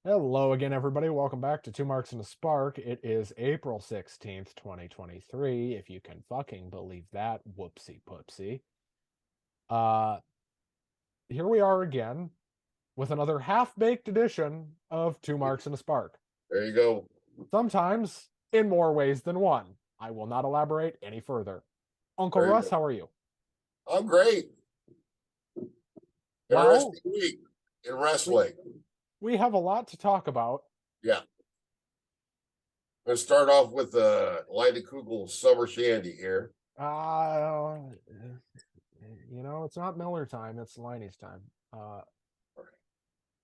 Hello again, everybody. Welcome back to Two Marks and a Spark. It is April 16th, 2023, if you can fucking believe that. Whoopsie poopsie. Uh, Here we are again with another half-baked edition of Two Marks and a Spark. There you go. Sometimes in more ways than one. I will not elaborate any further. Uncle There you Russ, go. how are you? I'm great. Well, Interesting week in we, wrestling. we have a lot to talk about. Yeah. Let's start off with Lady Kugel Summer Shandy here. It's not Miller time, it's Liney's time.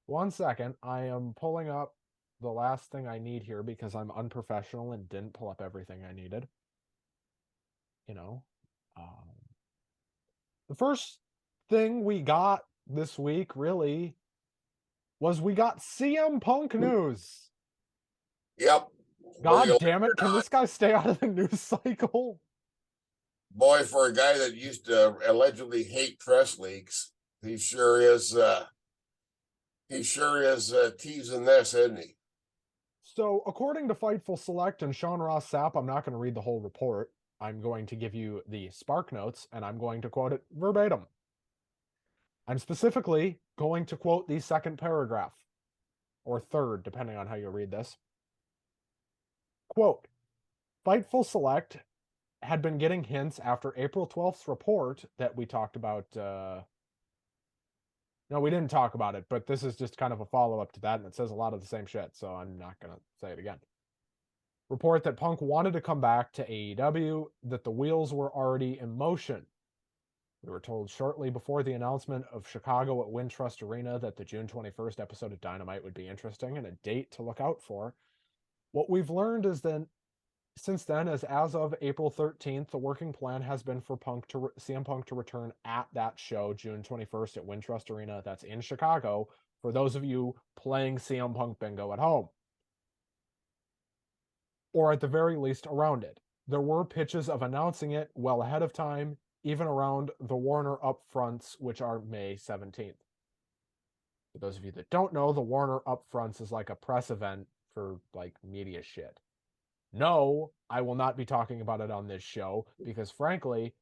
One second. I am pulling up the last thing I need here because I'm unprofessional and didn't pull up everything I needed. You know, the first thing we got this week really was we got CM Punk news. Yep. God damn it. Can this guy stay out of the news cycle? Boy, for a guy that used to allegedly hate press leaks, he sure is teasing this, isn't he? So, according to Fightful Select and Sean Ross Sapp, I'm not going to read the whole report. I'm going to give you the Spark Notes, and I'm going to quote it verbatim. I'm specifically going to quote the second paragraph, or third, depending on how you read this. Quote, Fightful Select had been getting hints after April 12th's report that we talked about. No, we didn't talk about it, but this is just kind of a follow-up to that, and it says a lot of the same shit, so I'm not going to say it again. Report that Punk wanted to come back to AEW, that the wheels were already in motion. We were told shortly before the announcement of Chicago at Wintrust Arena that the June 21st episode of Dynamite would be interesting and a date to look out for. What we've learned is that since then, as of April 13th, the working plan has been for CM Punk to return at that show, June 21st at Wintrust Arena. That's in Chicago, for those of you playing CM Punk bingo at home. Or at the very least around it. There were pitches of announcing it well ahead of time, even around the Warner upfronts, which are May 17th. For those of you that don't know, the Warner upfronts is like a press event for like media shit. No, I will not be talking about it on this show because, frankly,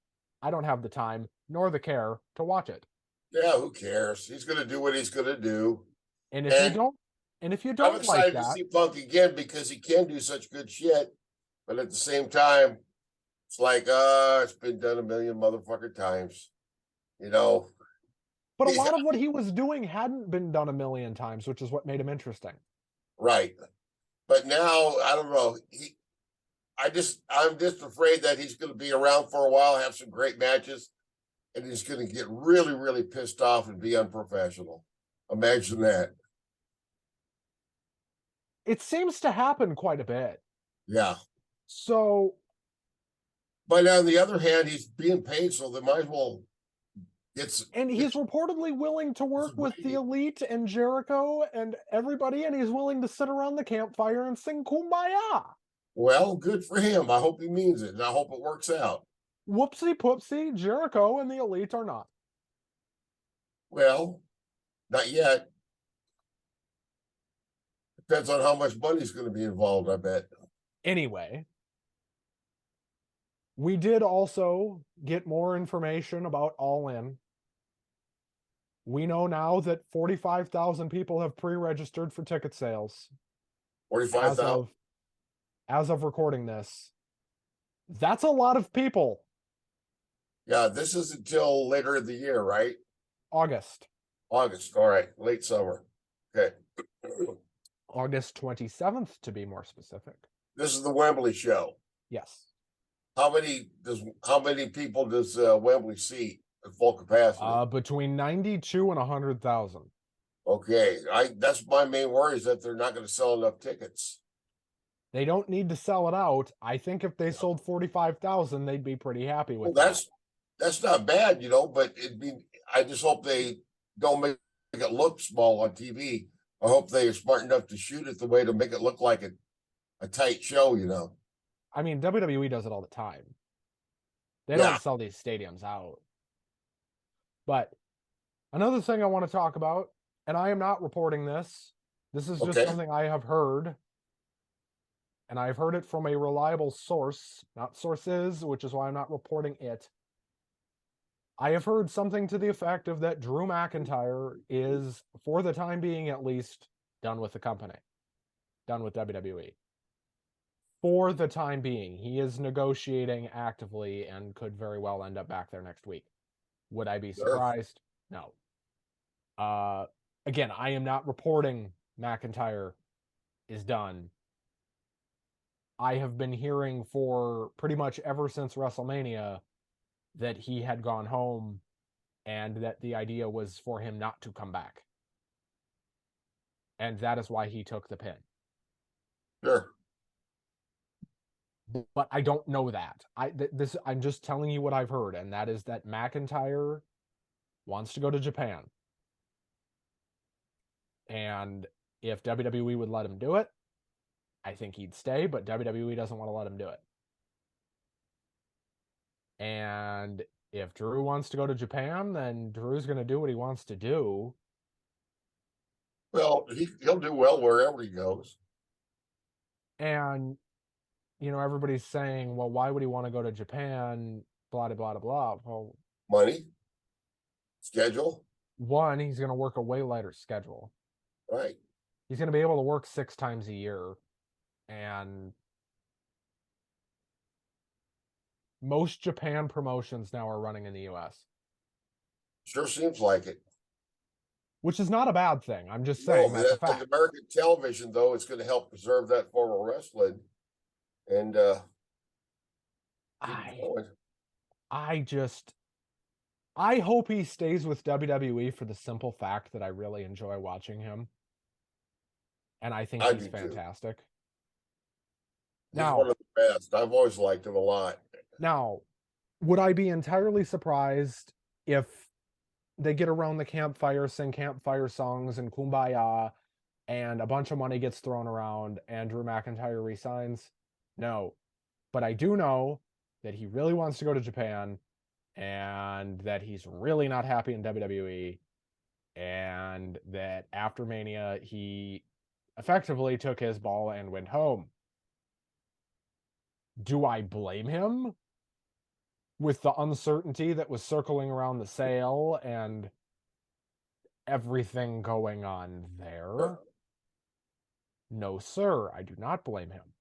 I don't have the time nor the care to watch it. Yeah, who cares? He's going to do what he's going to do. And if you don't, I'm like excited to that, see Punk again because he can do such good shit. But at the same time, it's like, it's been done a million motherfucker times. You know, but a lot of what he was doing hadn't been done a million times, which is what made him interesting. Right. But now, I don't know. I'm just afraid that he's going to be around for a while, have some great matches, and he's going to get really, really pissed off and be unprofessional. Imagine that. It seems to happen quite a bit. Yeah. So, but on the other hand, he's being paid, so they might as well he's reportedly willing to work with the Elite and Jericho and everybody, and he's willing to sit around the campfire and sing Kumbaya. Well, good for him. I hope he means it, and I hope it works out. Whoopsie poopsie, Jericho and the Elite are not. Well, not yet. Depends on how much money's going to be involved, I bet. Anyway, we did also get more information about All In. We know now that 45,000 people have pre-registered for ticket sales. 45,000? As of recording this. That's a lot of people. Yeah, this is until later in the year, right? August. All right. Late summer. Okay. August 27th, to be more specific. This is the Wembley show. Yes. How many people does Wembley seat at full capacity? Between 92 and 100,000. Okay. That's my main worry, is that they're not going to sell enough tickets. They don't need to sell it out. I think if they sold 45,000, they'd be pretty happy with that. That's not bad, but I just hope they don't make it look small on TV. I hope they are smart enough to shoot it the way to make it look like a tight show, I mean, WWE does it all the time. They don't sell these stadiums out. But another thing I want to talk about, and I am not reporting this, This is just Okay. something I have heard, and I've heard it from a reliable source, not sources, which is why I'm not reporting it. I have heard something to the effect of that Drew McIntyre is, for the time being at least, done with the company, done with WWE. For the time being, he is negotiating actively and could very well end up back there next week. Would I be Sure. surprised? No. Again, I am not reporting McIntyre is done. I have been hearing for pretty much ever since WrestleMania that he had gone home and that the idea was for him not to come back. And that is why he took the pin. Sure. But I don't know that. I'm just telling you what I've heard, and that is that McIntyre wants to go to Japan. And if WWE would let him do it, I think he'd stay, but WWE doesn't want to let him do it. And if Drew wants to go to Japan, then Drew's going to do what he wants to do. Well, he'll do well wherever he goes. And, you know, everybody's saying, well, why would he want to go to Japan? Blah, blah, blah, blah. Well, Money, schedule, one, he's going to work a way lighter schedule. right? He's going to be able to work 6 times a year. And most Japan promotions now are running in the US. Sure seems like it. Which is not a bad thing. I'm just saying No, that's a that's fact. American television, though. It's going to help preserve that form of wrestling, and keep it going. I hope he stays with WWE for the simple fact that I really enjoy watching him. And I think I he's do too. fantastic. He's Now, one of the best. I've always liked him a lot. now, would I be entirely surprised if they get around the campfire, sing campfire songs and kumbaya, and a bunch of money gets thrown around and Drew McIntyre resigns? No. But I do know that he really wants to go to Japan and that he's really not happy in WWE, and that after Mania, he effectively took his ball and went home. Do I blame him with the uncertainty that was circling around the sale and everything going on there? No, sir, I do not blame him.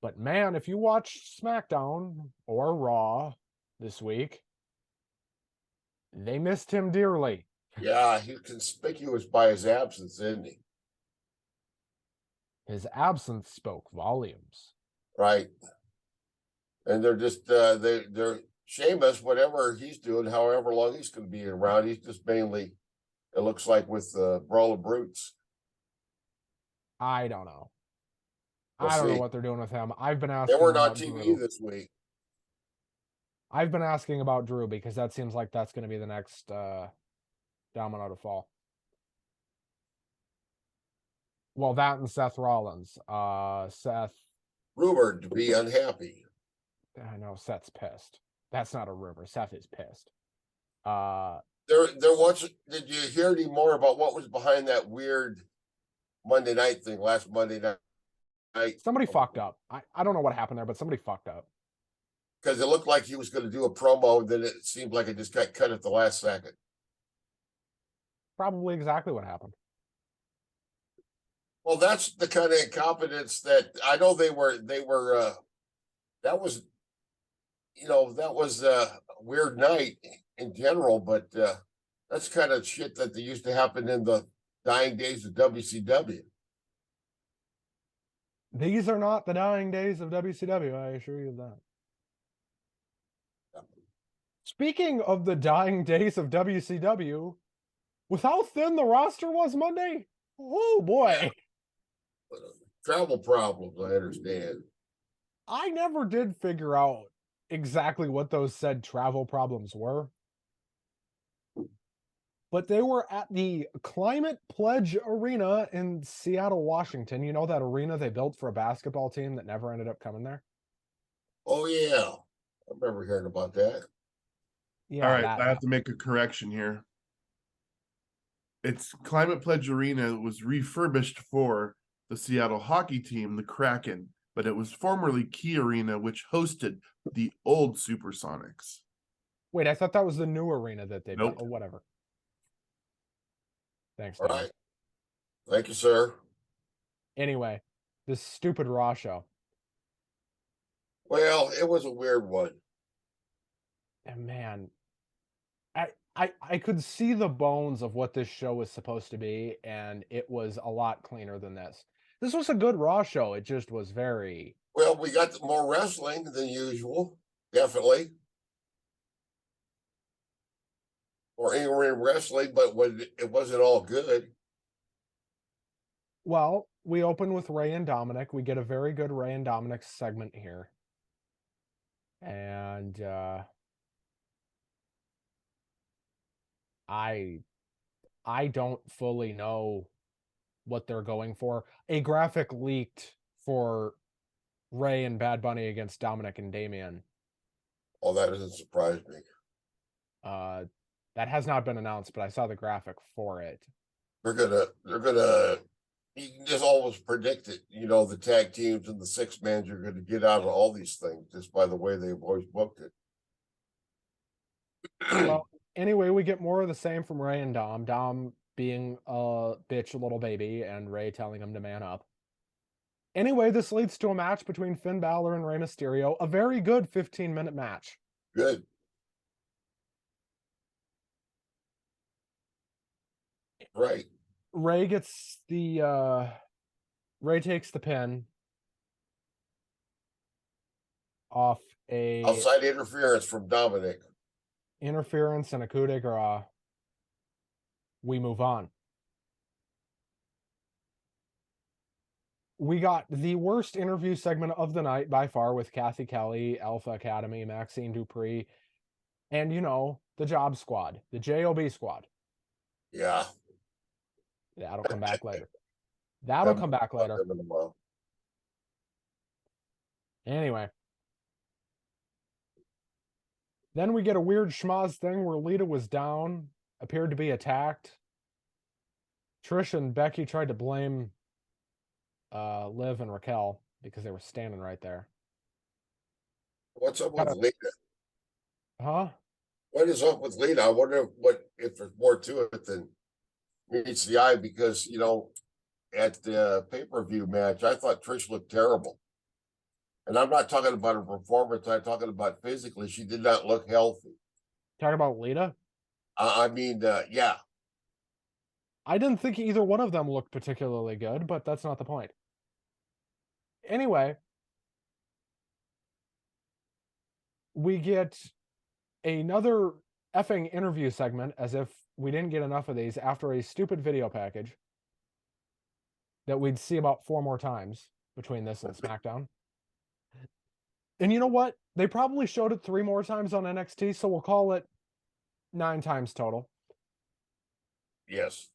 But man, if you watch SmackDown or Raw this week, they missed him dearly. Yeah, he's conspicuous by his absence, isn't he? His absence spoke volumes. Right. And they're just they're Sheamus, whatever he's doing, however long he's going to be around, he's just mainly, it looks like, with Brawl of Brutes. I don't know. We'll I don't know see. what they're doing with him. I've been They asking weren't on about TV Drew. this week. I've been asking about Drew because that seems like that's going to be the next domino to fall. Well, that and Seth Rollins. Seth. Rumored to be unhappy. I know Seth's pissed. That's not a rumor. Seth is pissed. There was. Did you hear any more about what was behind that weird Monday night thing last Monday night? Somebody fucked up. I don't know what happened there, but somebody fucked up. Because it looked like he was going to do a promo, and then it seemed like it just got cut at the last second. Probably exactly what happened. Well, that's the kind of incompetence that I know they were. That was, that was a weird night in general, but that's kind of shit that they used to happen in the dying days of WCW. These are not the dying days of WCW, I assure you that. Speaking of the dying days of WCW, with how thin the roster was Monday, oh boy. Travel problems, I understand. I never did figure out exactly what those said travel problems were. But they were at the Climate Pledge Arena in Seattle, Washington. You know that arena they built for a basketball team that never ended up coming there? Oh, yeah. I remember hearing about that. Yeah, All right, that I have to make a correction here. It's Climate Pledge Arena was refurbished for the Seattle hockey team, the Kraken, but it was formerly Key Arena, which hosted the old Supersonics. Wait, I thought that was the new arena that they built. Nope. Oh, whatever. Thanks, All Dan. right. Thank you, sir. Anyway, this stupid Raw show. Well, it was a weird one. And man, I could see the bones of what this show was supposed to be, and it was a lot cleaner than this. This was a good Raw show. It just was very. Well, we got more wrestling than usual, definitely. Or in-ring wrestling, but it wasn't all good. Well, we open with Ray and Dominic. We get a very good Ray and Dominic segment here. And I don't fully know what they're going for. A graphic leaked for Ray and Bad Bunny against Dominic and Damian. Oh, that doesn't surprise me. That has not been announced, but I saw the graphic for it. They're gonna you can just always predict it. You know, the tag teams and the six men are gonna get out of all these things just by the way they've always booked it. Well, anyway, we get more of the same from Ray and Dom. Dom being a bitch little baby, and Ray telling him to man up. Anyway, this leads to a match between Finn Balor and Rey Mysterio. A very good 15-minute match. Good. Right. Ray gets the Ray takes the pin off a Outside interference from Dominic. interference and a coup de grace. We move on. We got the worst interview segment of the night by far with Kathy Kelly, Alpha Academy, Maxine Dupree, and, you know, the Job Squad, the JOB Squad. Yeah. That'll come back later. That'll come back later. Anyway. Then we get a weird schmoz thing where Lita was down, appeared to be attacked. Trish and Becky tried to blame Liv and Raquel because they were standing right there. What's up with Lita? Huh? What is up with Lita? I wonder if there's more to it than meets the eye, because, you know, at the pay-per-view match, I thought Trish looked terrible. And I'm not talking about her performance. I'm talking about physically. She did not look healthy. Talking about Lita? I mean, yeah. I didn't think either one of them looked particularly good, but that's not the point. Anyway, we get another effing interview segment, as if we didn't get enough of these, after a stupid video package that we'd see about 4 more times between this and SmackDown. And you know what? They probably showed it 3 more times on NXT, so we'll call it 9 times total. Yes.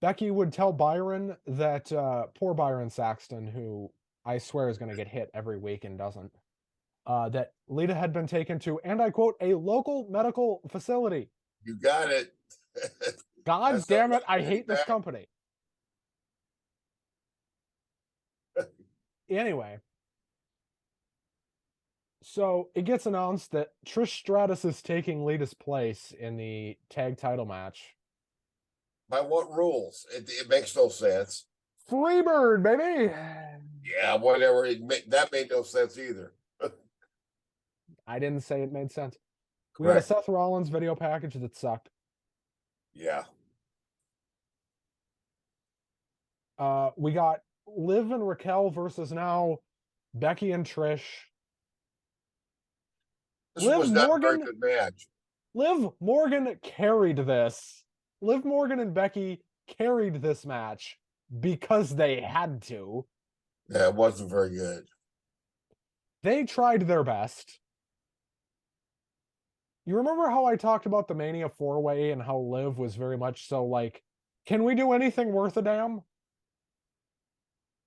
Becky would tell Byron that, poor Byron Saxton, who I swear is going to get hit every week and doesn't, that Lita had been taken to, and I quote, a local medical facility. You got it. God damn it, I hate this company. Anyway, so it gets announced that Trish Stratus is taking Lita's place in the tag title match. By what rules? It makes no sense. Freebird, baby. Yeah, whatever. That made no sense either. I didn't say it made sense. Correct. We had a Seth Rollins video package that sucked. Yeah. We got Liv and Raquel versus now Becky and Trish. This was not a very good match. Liv Morgan carried this. Liv Morgan and Becky carried this match because they had to. Yeah, it wasn't very good. They tried their best. You remember how I talked about the Mania 4-way and how Liv was very much so like, can we do anything worth a damn?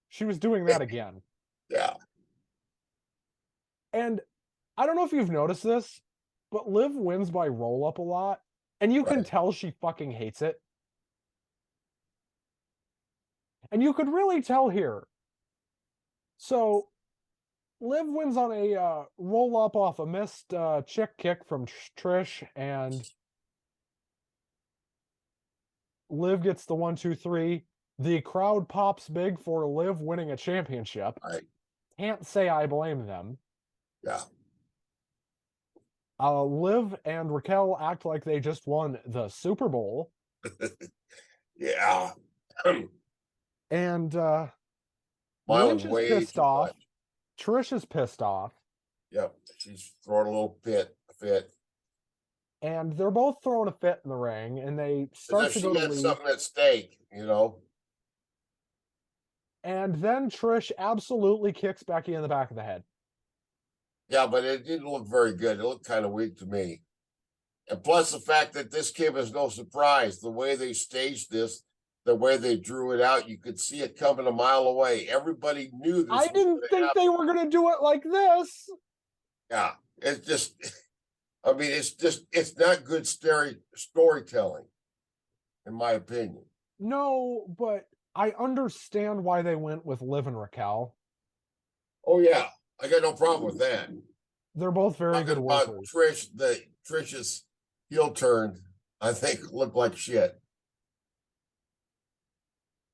She was doing that again. Yeah. And I don't know if you've noticed this, but Liv wins by roll-up a lot. And you can Right. tell she fucking hates it. And you could really tell here. So Liv wins on a roll up off a missed chick kick from Trish, and Liv gets the 1-2-3. The crowd pops big for Liv winning a championship. Right. Can't say I blame them. Yeah. Liv and Raquel act like they just won the Super Bowl. Yeah. And Smiling Lynch is way pissed too off. much. Trish is pissed off. Yep. She's throwing a little fit. And they're both throwing a fit in the ring, and they As start if to she go to had leave. something at stake, you know. And then Trish absolutely kicks Becky in the back of the head. Yeah, but it didn't look very good. It looked kind of weak to me. And plus the fact that this came as no surprise. The way they staged this, the way they drew it out, you could see it coming a mile away. Everybody knew this. I didn't think they were going to do it like this. Yeah, it's just, I mean, it's not good storytelling, in my opinion. No, but I understand why they went with Liv and Raquel. Oh yeah, I got no problem with that. They're both very good About workers. Trish's heel turn, I think looked like shit.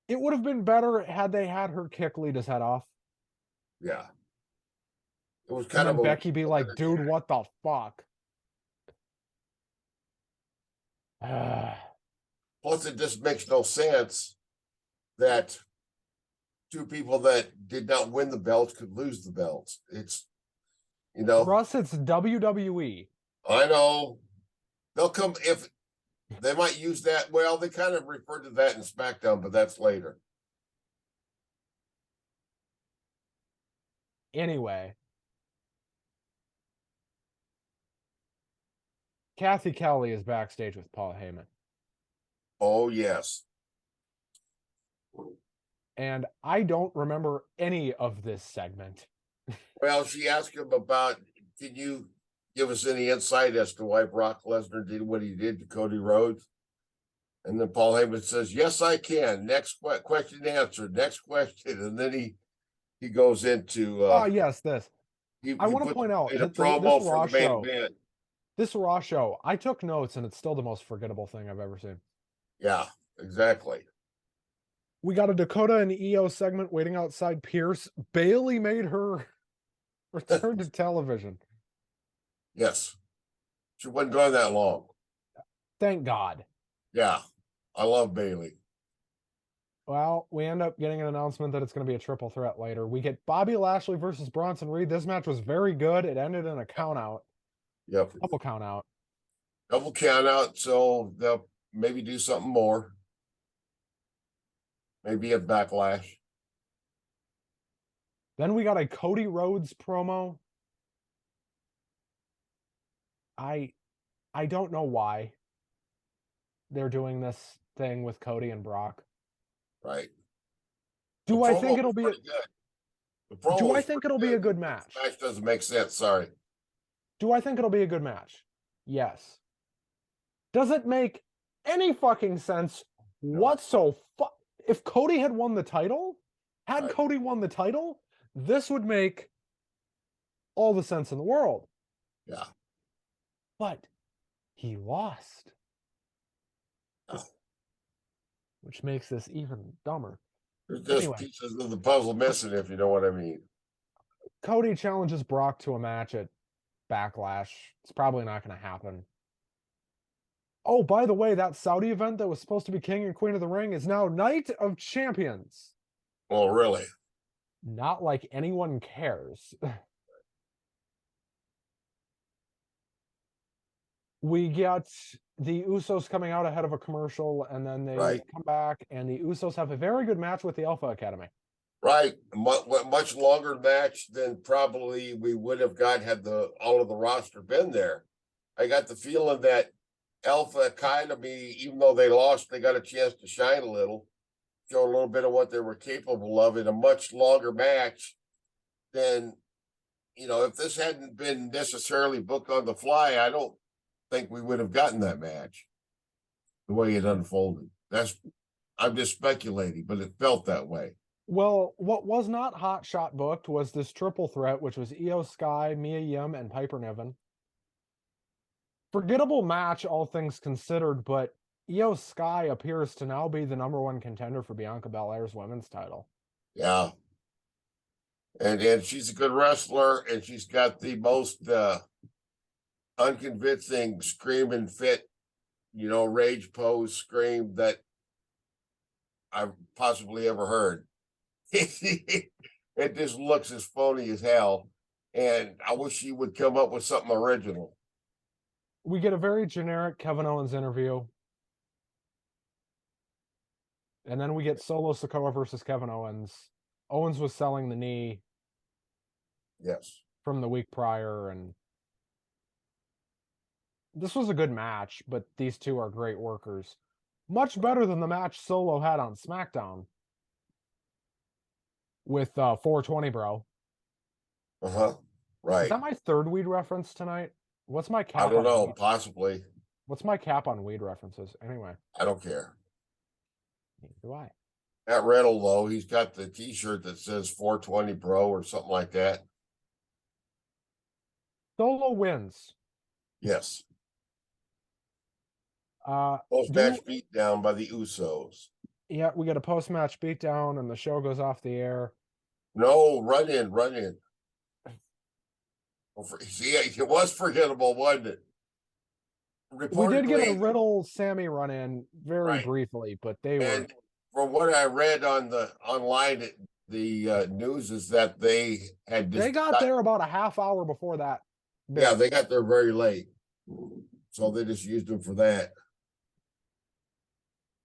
It would have been better had they had her kick Lita's head off. Yeah. It was And kind then of Becky be like, dude, what the fuck? Plus, it just makes no sense that two people that did not win the belts could lose the belts. It's, you know, Russ, it's WWE. I know they'll come if they might use that. Well, they kind of referred to that in SmackDown, but that's later. Anyway, Kathy Kelly is backstage with Paul Heyman. Oh, yes. And I don't remember any of this segment. Well, she asked him about, can you give us any insight as to why Brock Lesnar did what he did to Cody Rhodes? And then Paul Heyman says, yes, I can. Next question answered. Next question. And then he goes into yes, this. I want to point out in a that promo this for Raw the main show, event. this Raw show, I took notes, and it's still the most forgettable thing I've ever seen. Yeah, exactly. We got a Dakota and EO segment waiting outside Pierce. Bailey made her return to television. Yes. She wasn't going that long. Thank God. Yeah. I love Bailey. Well, we end up getting an announcement that it's going to be a triple threat later. We get Bobby Lashley versus Bronson Reed. This match was very good. It ended in a count out. Yep. Double count out. Double count out. So they'll maybe do something more. Maybe a backlash. Then we got a Cody Rhodes promo. I don't know why they're doing this thing with Cody and Brock. Right. Do I think it'll be good? Do I think it'll be a good match? The match doesn't make sense. Sorry. Do I think it'll be a good match? Yes. Does it make any fucking sense whatsoever? If Cody had won the title, Cody won the title, this would make all the sense in the world. Yeah. But he lost. Oh. Which makes this even dumber. There's just pieces of the puzzle missing, if you know what I mean. Cody challenges Brock to a match at Backlash. It's probably not going to happen. Oh, by the way, that Saudi event that was supposed to be King and Queen of the Ring is now Night of Champions. Oh, really? Not like anyone cares. We get the Usos coming out ahead of a commercial, and then they come back, and the Usos have a very good match with the Alpha Academy. Right. Much longer match than probably we would have got had all of the roster been there. I got the feeling that Alpha Academy, even though they lost, they got a chance to shine a little, show a little bit of what they were capable of in a much longer match than, if this hadn't been necessarily booked on the fly, I don't think we would have gotten that match. the way it unfolded. I'm just speculating, but it felt that way. Well, what was not hot shot booked was this triple threat, which was Io Sky, Mia Yim, and Piper Niven. Forgettable match, all things considered, but Io Sky appears to now be the #1 contender for Bianca Belair's women's title. Yeah. And she's a good wrestler, and she's got the most unconvincing scream and fit, rage pose scream that I've possibly ever heard. It just looks as phony as hell. And I wish she would come up with something original. We get a very generic Kevin Owens interview. And then we get Solo Sikoa versus Kevin Owens. Owens was selling the knee. Yes. From the week prior, and this was a good match, but these two are great workers. Much better than the match Solo had on SmackDown with 420 Bro. Right. Is that my third weed reference tonight? What's my cap? I don't know. Weed? Possibly. What's my cap on weed references? Anyway. I don't care. Neither do I. At Riddle, though, he's got the t-shirt that says 420 Bro or something like that. Solo wins. Yes. Post-match beatdown by the Usos. Yeah, we get a post-match beatdown, and the show goes off the air. No, run in. See, it was forgettable, wasn't it? We did get a Riddle Sammy run in very briefly, but they were. From what I read online, the news is that they got there about a half hour before that. Yeah, they got there very late, so they just used them for that.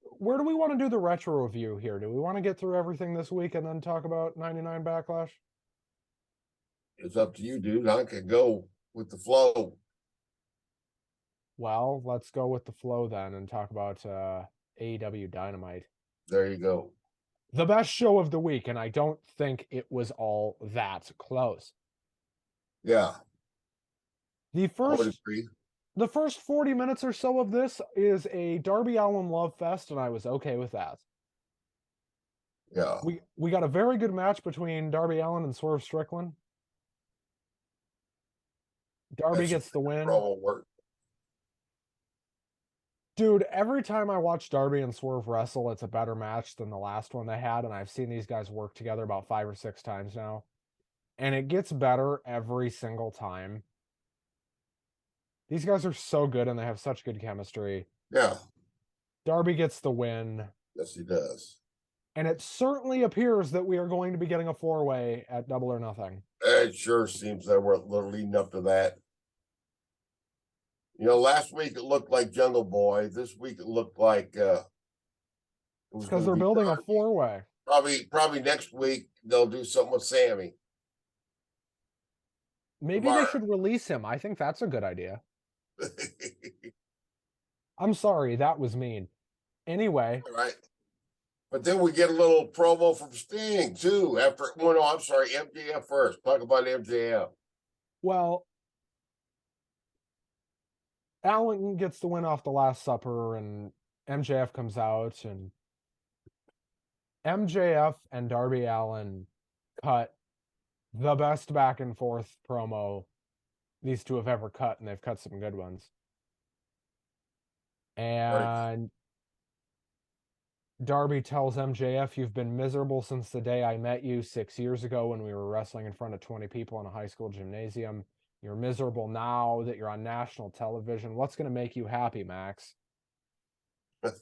Where do we want to do the retro review here? Do we want to get through everything this week and then talk about 99 Backlash? It's up to you, dude. I can go with the flow. Well, let's go with the flow then and talk about AEW Dynamite. There you go. The best show of the week, and I don't think it was all that close. Yeah. The first 40 minutes or so of this is a Darby Allin love fest, and I was okay with that. Yeah. We got a very good match between Darby Allin and Swerve Strickland. Darby gets the win. Dude, every time I watch Darby and Swerve wrestle, it's a better match than the last one they had, and I've seen these guys work together about 5 or 6 times now. And it gets better every single time. These guys are so good, and they have such good chemistry. Yeah. Darby gets the win. Yes, he does. And it certainly appears that we are going to be getting a 4-way at Double or Nothing. It sure seems that we're leading up to that. Last week it looked like Jungle Boy. This week it looked like because they're building a 4-way. Probably next week they'll do something with Sammy. Maybe they should release him. I think that's a good idea. I'm sorry, that was mean. Anyway. All right. But then we get a little promo from Sting too. I'm sorry, MJF first. Talk about MJF. Well, Allin gets the win off the Last Supper, and MJF comes out, and MJF and Darby Allin cut the best back and forth promo these two have ever cut, and they've cut some good ones. And Darby tells MJF, "You've been miserable since the day I met you 6 years ago when we were wrestling in front of 20 people in a high school gymnasium. You're miserable now that you're on national television. What's going to make you happy, Max?"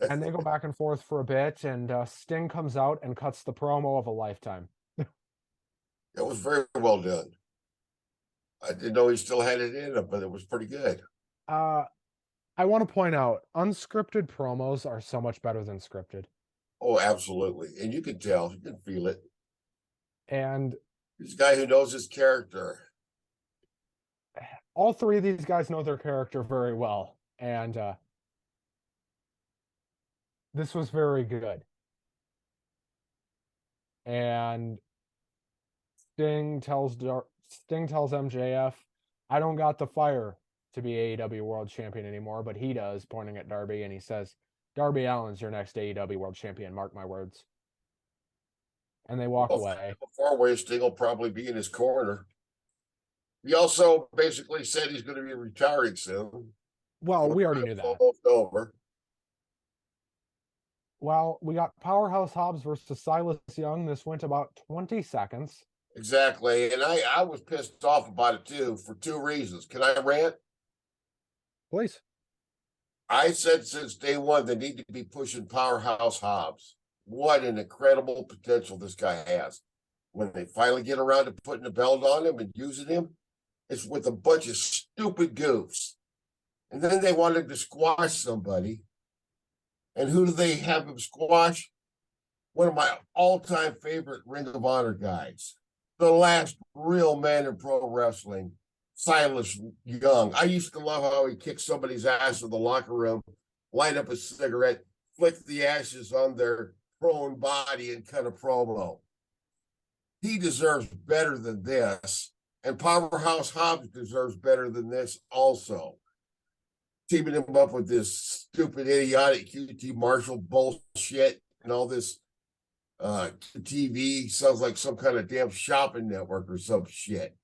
And they go back and forth for a bit, and Sting comes out and cuts the promo of a lifetime. It was very well done. I didn't know he still had it in him, but it was pretty good. I want to point out, unscripted promos are so much better than scripted. Oh, absolutely. And you can tell, you can feel it. And he's a guy who knows his character. All three of these guys know their character very well. And this was very good. And Sting tells MJF, "I don't got the fire to be AEW World Champion anymore, but he does," pointing at Darby, and he says, Darby Allin's your next AEW World Champion, mark my words. And they walk away. Far-away Sting will probably be in his corner. He also basically said he's going to be retiring soon. Well, we already knew that. Almost over. Well, we got Powerhouse Hobbs versus Silas Young. This went about 20 seconds. Exactly. And I was pissed off about it too for two reasons. Can I rant? Please. I said since day one they need to be pushing Powerhouse Hobbs. What an incredible potential this guy has. When they finally get around to putting the belt on him and using him, it's with a bunch of stupid goofs. And then they wanted to squash somebody. And who do they have him squash? One of my all-time favorite Ring of Honor guys. The last real man in pro wrestling, Silas Young. I used to love how he kicked somebody's ass in the locker room, light up a cigarette, flick the ashes on their prone body and cut a promo. He deserves better than this. And Powerhouse Hobbs deserves better than this also. Teaming him up with this stupid, idiotic QT Marshall bullshit and all this TV sounds like some kind of damn shopping network or some shit.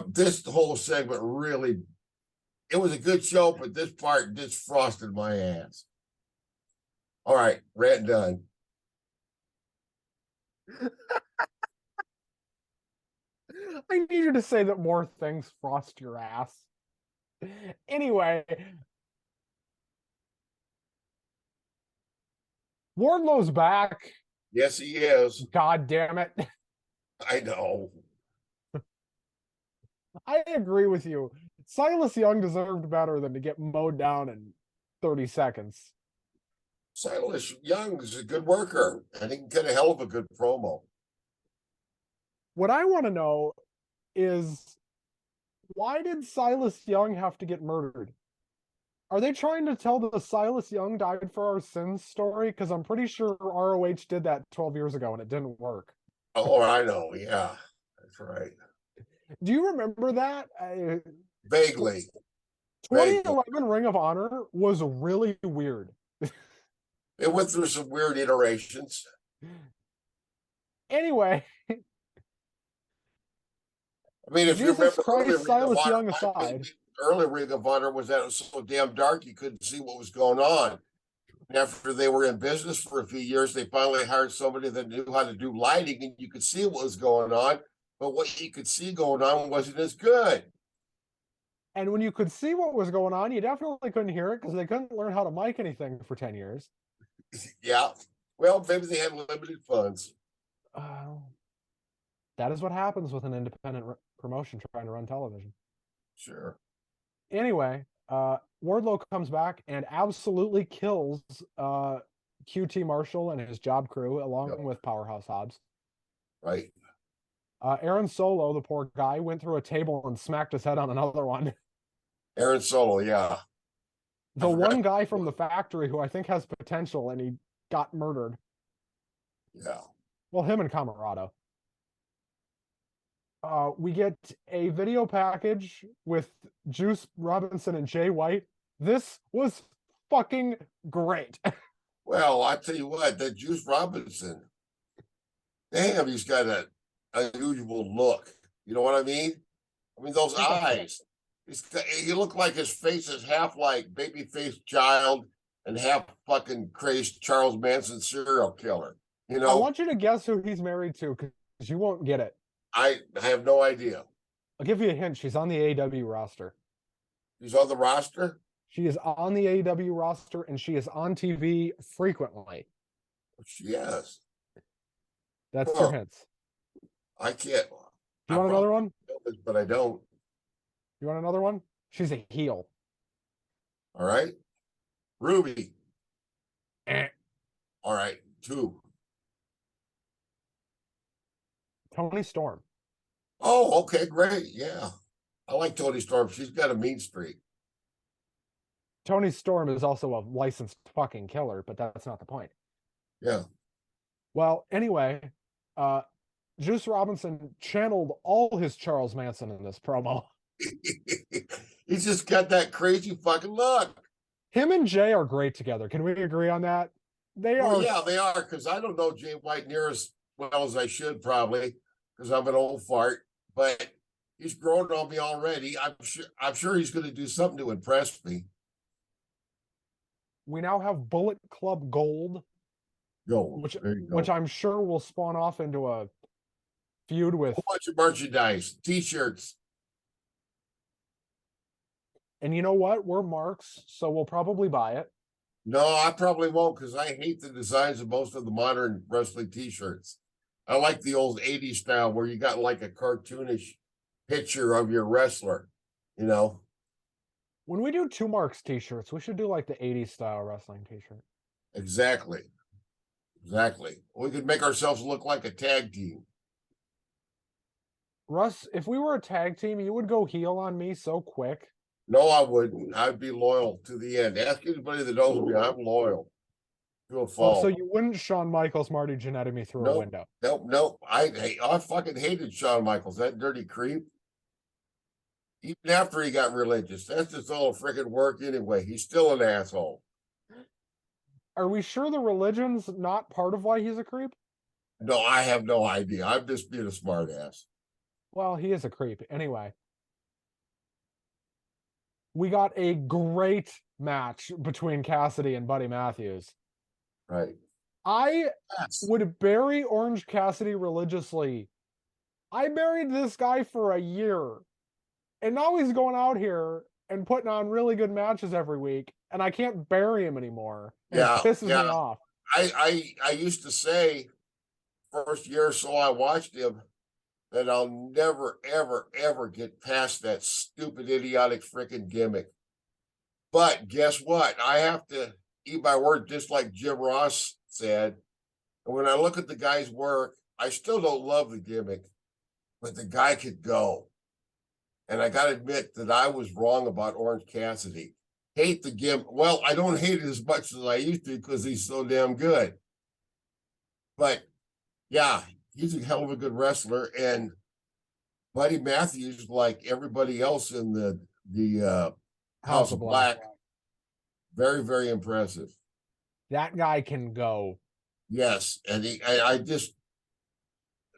This whole segment really, it was a good show, but this part just frosted my ass. All right, rant done. I need you to say that more things frost your ass. Anyway, Wardlow's back. Yes, he is. God damn it. I know. I agree with you. Silas Young deserved better than to get mowed down in 30 seconds. Silas Young is a good worker, and he can get a hell of a good promo. What I want to know is, why did Silas Young have to get murdered? Are they trying to tell the Silas Young died for our sins story? Because I'm pretty sure ROH did that 12 years ago and it didn't work. Oh, I know. Yeah, that's right. Do you remember that? Vaguely. 2011 Ring of Honor was really weird. It went through some weird iterations. Anyway. I mean, if Jesus you remember Christ, Silas Young aside. Early Ring of Honor was that it was so damn dark you couldn't see what was going on. And after they were in business for a few years, they finally hired somebody that knew how to do lighting, and you could see what was going on. But what you could see going on wasn't as good. And when you could see what was going on, you definitely couldn't hear it because they couldn't learn how to mic anything for 10 years. Yeah. Well, maybe they had limited funds. That is what happens with an independent promotion trying to run television. Sure. Anyway, Wardlow comes back and absolutely kills QT Marshall and his job crew along with Powerhouse Hobbs. Right. Aaron Solo, the poor guy, went through a table and smacked his head on another one. Aaron Solo, yeah. The one guy from the factory who I think has potential, and he got murdered. Yeah. Well, him and Camarado. We get a video package with Juice Robinson and Jay White. This was fucking great. Well, I tell you what, that Juice Robinson, damn, he's got an unusual look. You know what I mean? I mean, those eyes. He looked like his face is half like baby-faced child and half fucking crazed Charles Manson serial killer. You know? I want you to guess who he's married to, because you won't get it. I have no idea. I'll give you a hint. She's on the AEW roster. She's on the roster? She is on the AEW roster, and she is on TV frequently. She is. That's your hints. I can't. Do you want another one? But I don't. You want another one? She's a heel. All right. Ruby. Eh. All right. 2. Toni Storm. Oh, okay, great. Yeah. I like Toni Storm. She's got a mean streak. Toni Storm is also a licensed fucking killer, but that's not the point. Yeah. Well, anyway, Juice Robinson channeled all his Charles Manson in this promo. He's just got that crazy fucking look. Him and Jay are great together. Can we agree on that? They Well, are. yeah, they are, because I don't know Jay White near as well as I should probably, because I'm an old fart, but he's grown on me already. I'm sure he's going to do something to impress me. We now have Bullet Club Gold, Go. There you go. which I'm sure will spawn off into a feud with. A bunch of merchandise, t-shirts. And you know what? We're marks, so we'll probably buy it. No, I probably won't, because I hate the designs of most of the modern wrestling t-shirts. I like the old 80s style where you got like a cartoonish picture of your wrestler, you know. When we do two marks t-shirts, we should do like the 80s style wrestling t-shirt. Exactly. Exactly. We could make ourselves look like a tag team. Russ, if we were a tag team, you would go heel on me so quick. No, I wouldn't. I'd be loyal to the end. Ask anybody that knows me. I'm loyal to a fault. Oh, so you wouldn't Shawn Michaels, Marty Jannetty me through a window? Nope. I fucking hated Shawn Michaels, that dirty creep. Even after he got religious, that's just all a freaking work anyway. He's still an asshole. Are we sure the religion's not part of why he's a creep? No, I have no idea. I'm just being a smart ass. Well, he is a creep. Anyway. We got a great match between Cassidy and Buddy Matthews. Right. I would bury Orange Cassidy religiously. I buried this guy for a year. And now he's going out here and putting on really good matches every week. And I can't bury him anymore. And it pisses me off. I used to say first year or so I watched him that I'll never, ever, ever get past that stupid, idiotic freaking gimmick. But guess what? I have to eat my word, just like Jim Ross said. And when I look at the guy's work, I still don't love the gimmick, but the guy could go. And I got to admit that I was wrong about Orange Cassidy. Hate the gimmick. Well, I don't hate it as much as I used to because he's so damn good. But yeah, he's a hell of a good wrestler. And Buddy Matthews, like everybody else in the House of Black, very, very impressive. That guy can go. Yes, and I just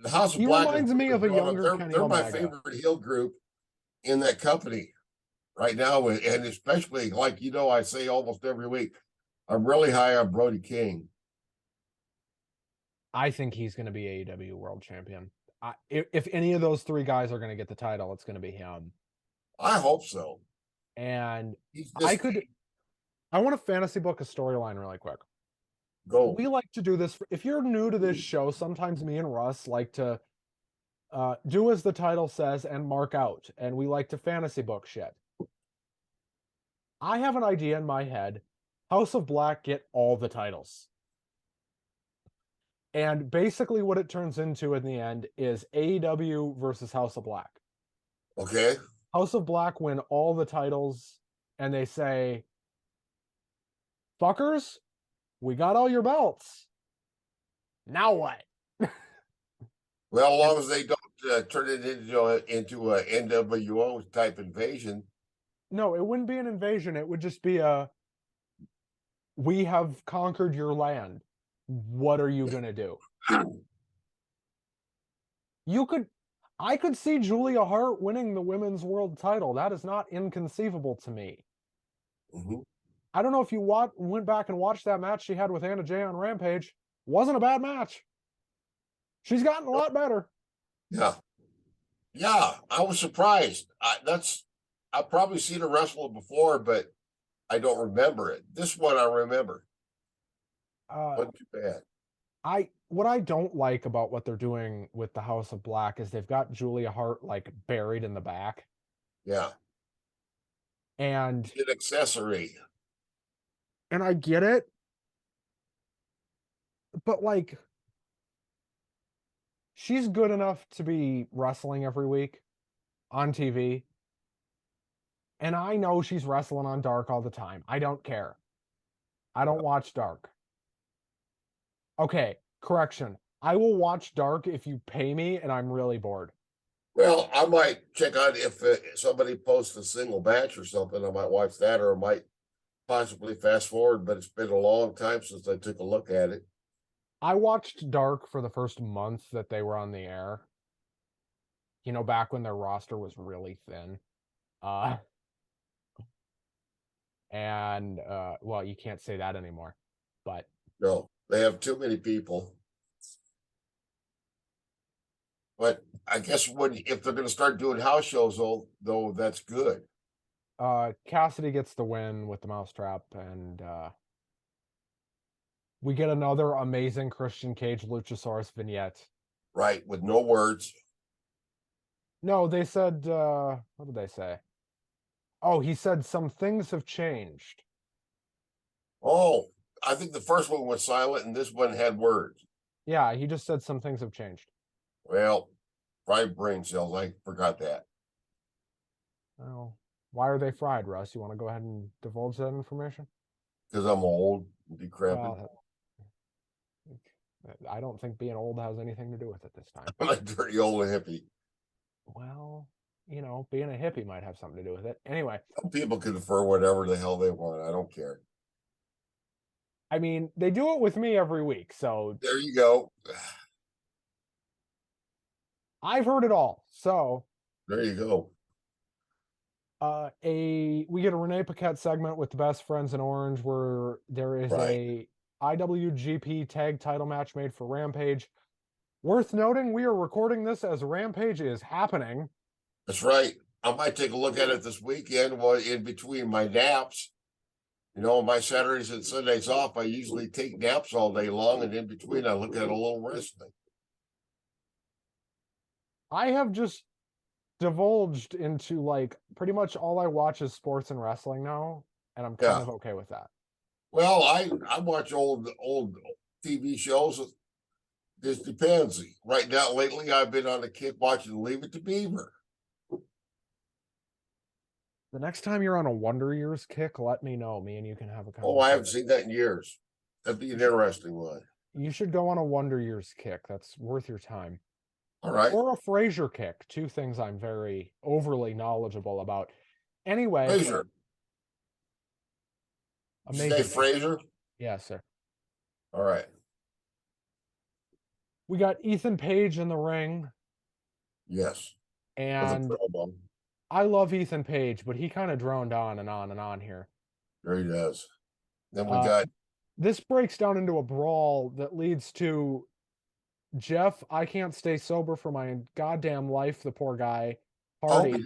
the House of He Black reminds me of a younger Kenny they're my Omega. favorite heel group in that company right now, and especially like I say almost every week, I'm really high on Brody King. I think he's going to be AEW World Champion. If any of those three guys are going to get the title, it's going to be him. I hope so. And I want to fantasy book a storyline really quick. Go. We like to do this. If you're new to this show, sometimes me and Russ like to do as the title says and mark out. And we like to fantasy book shit. I have an idea in my head. House of Black get all the titles. And basically what it turns into in the end is AEW versus House of Black. Okay. House of Black win all the titles and they say, fuckers, we got all your belts. Now what? Well, as long as they don't turn it into a NWO type invasion. No, it wouldn't be an invasion. It would just be we have conquered your land. What are you going to do? I could see Julia Hart winning the women's world title. That is not inconceivable to me. Mm-hmm. I don't know if you went back and watched that match she had with Anna Jay on Rampage. Wasn't a bad match. She's gotten a lot better. Yeah. Yeah, I was surprised. I've probably seen her wrestle before, but I don't remember it. This one I remember. Wasn't too bad. What I don't like about what they're doing with the House of Black is they've got Julia Hart like buried in the back. Yeah. And an accessory. And I get it. But like she's good enough to be wrestling every week on TV. And I know she's wrestling on Dark all the time. I don't care. I don't watch Dark. Okay, correction. I will watch Dark if you pay me and I'm really bored. Well, I might check out if somebody posts a single match or something. I might watch that, or I might possibly fast forward, but it's been a long time since I took a look at it. I watched Dark for the first month that they were on the air. You know, back when their roster was really thin. And well, you can't say that anymore. But No, they have too many people. But I guess if they're going to start doing house shows, though, that's good. Cassidy gets the win with the mousetrap, and we get another amazing Christian Cage Luchasaurus vignette. Right, with no words. No, they said, what did they say? Oh, he said some things have changed. Oh, I think the first one was silent and this one had words. Yeah, he just said some things have changed. Well, fried brain cells, I forgot that. Well, why are they fried, Russ? You want to go ahead and divulge that information? Because I'm old, decrepit. Well, I don't think being old has anything to do with it this time. I'm a dirty old hippie. Well, you know, being a hippie might have something to do with it. Anyway. People can defer whatever the hell they want. I don't care. I mean, they do it with me every week, so there you go. I've heard it all. So there you go. We get a Renee Paquette segment with the Best Friends in Orange, where there is a IWGP tag title match made for Rampage. Worth noting, we are recording this as Rampage is happening. That's right. I might take a look at it this weekend in between my naps. You know, my Saturdays and Sundays off, I usually take naps all day long, and in between I look at a little wrestling. I have just divulged into, like, pretty much all I watch is sports and wrestling now, and I'm kind of okay with that. Well, I watch old TV shows. This depends. Right now, lately, I've been on the kick watching Leave It to Beaver. The next time you're on a Wonder Years kick, let me know. Me and you can have a conversation. Oh, I haven't seen that in years. That'd be an interesting one. You should go on a Wonder Years kick. That's worth your time. All right. Or a Frasier kick. Two things I'm very overly knowledgeable about. Anyway. Frasier. Amazing. Did you say Frasier? Yes, sir. All right. We got Ethan Page in the ring. Yes. And I love Ethan Page, but he kind of droned on and on and on here. There he does. Then we got... This breaks down into a brawl that leads to Jeff, I can't stay sober for my goddamn life, the poor guy. Hardy.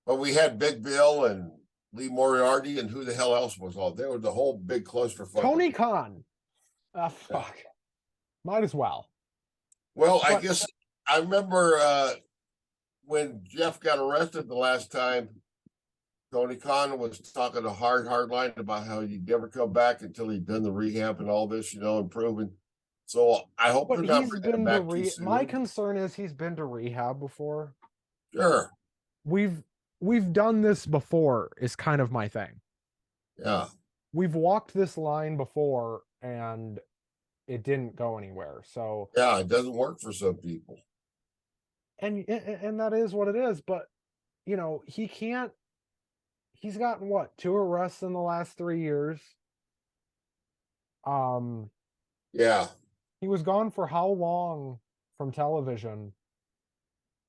But we had Big Bill and Lee Moriarty and who the hell else was all there? The whole big clusterfuck. Tony Khan. Fuck. Might as well. Well, I guess I remember when Jeff got arrested the last time, Tony Khan was talking a hard line about how he'd never come back until he'd done the rehab and all this, you know, improving. So I hope they're not bringing him back too soon. My concern is he's been to rehab before. Sure. We've done this before is kind of my thing. Yeah. We've walked this line before and it didn't go anywhere. So yeah, it doesn't work for some people. And that is what it is. But, you know, he's gotten what, 2 arrests in the last 3 years. Yeah. He was gone for how long from television?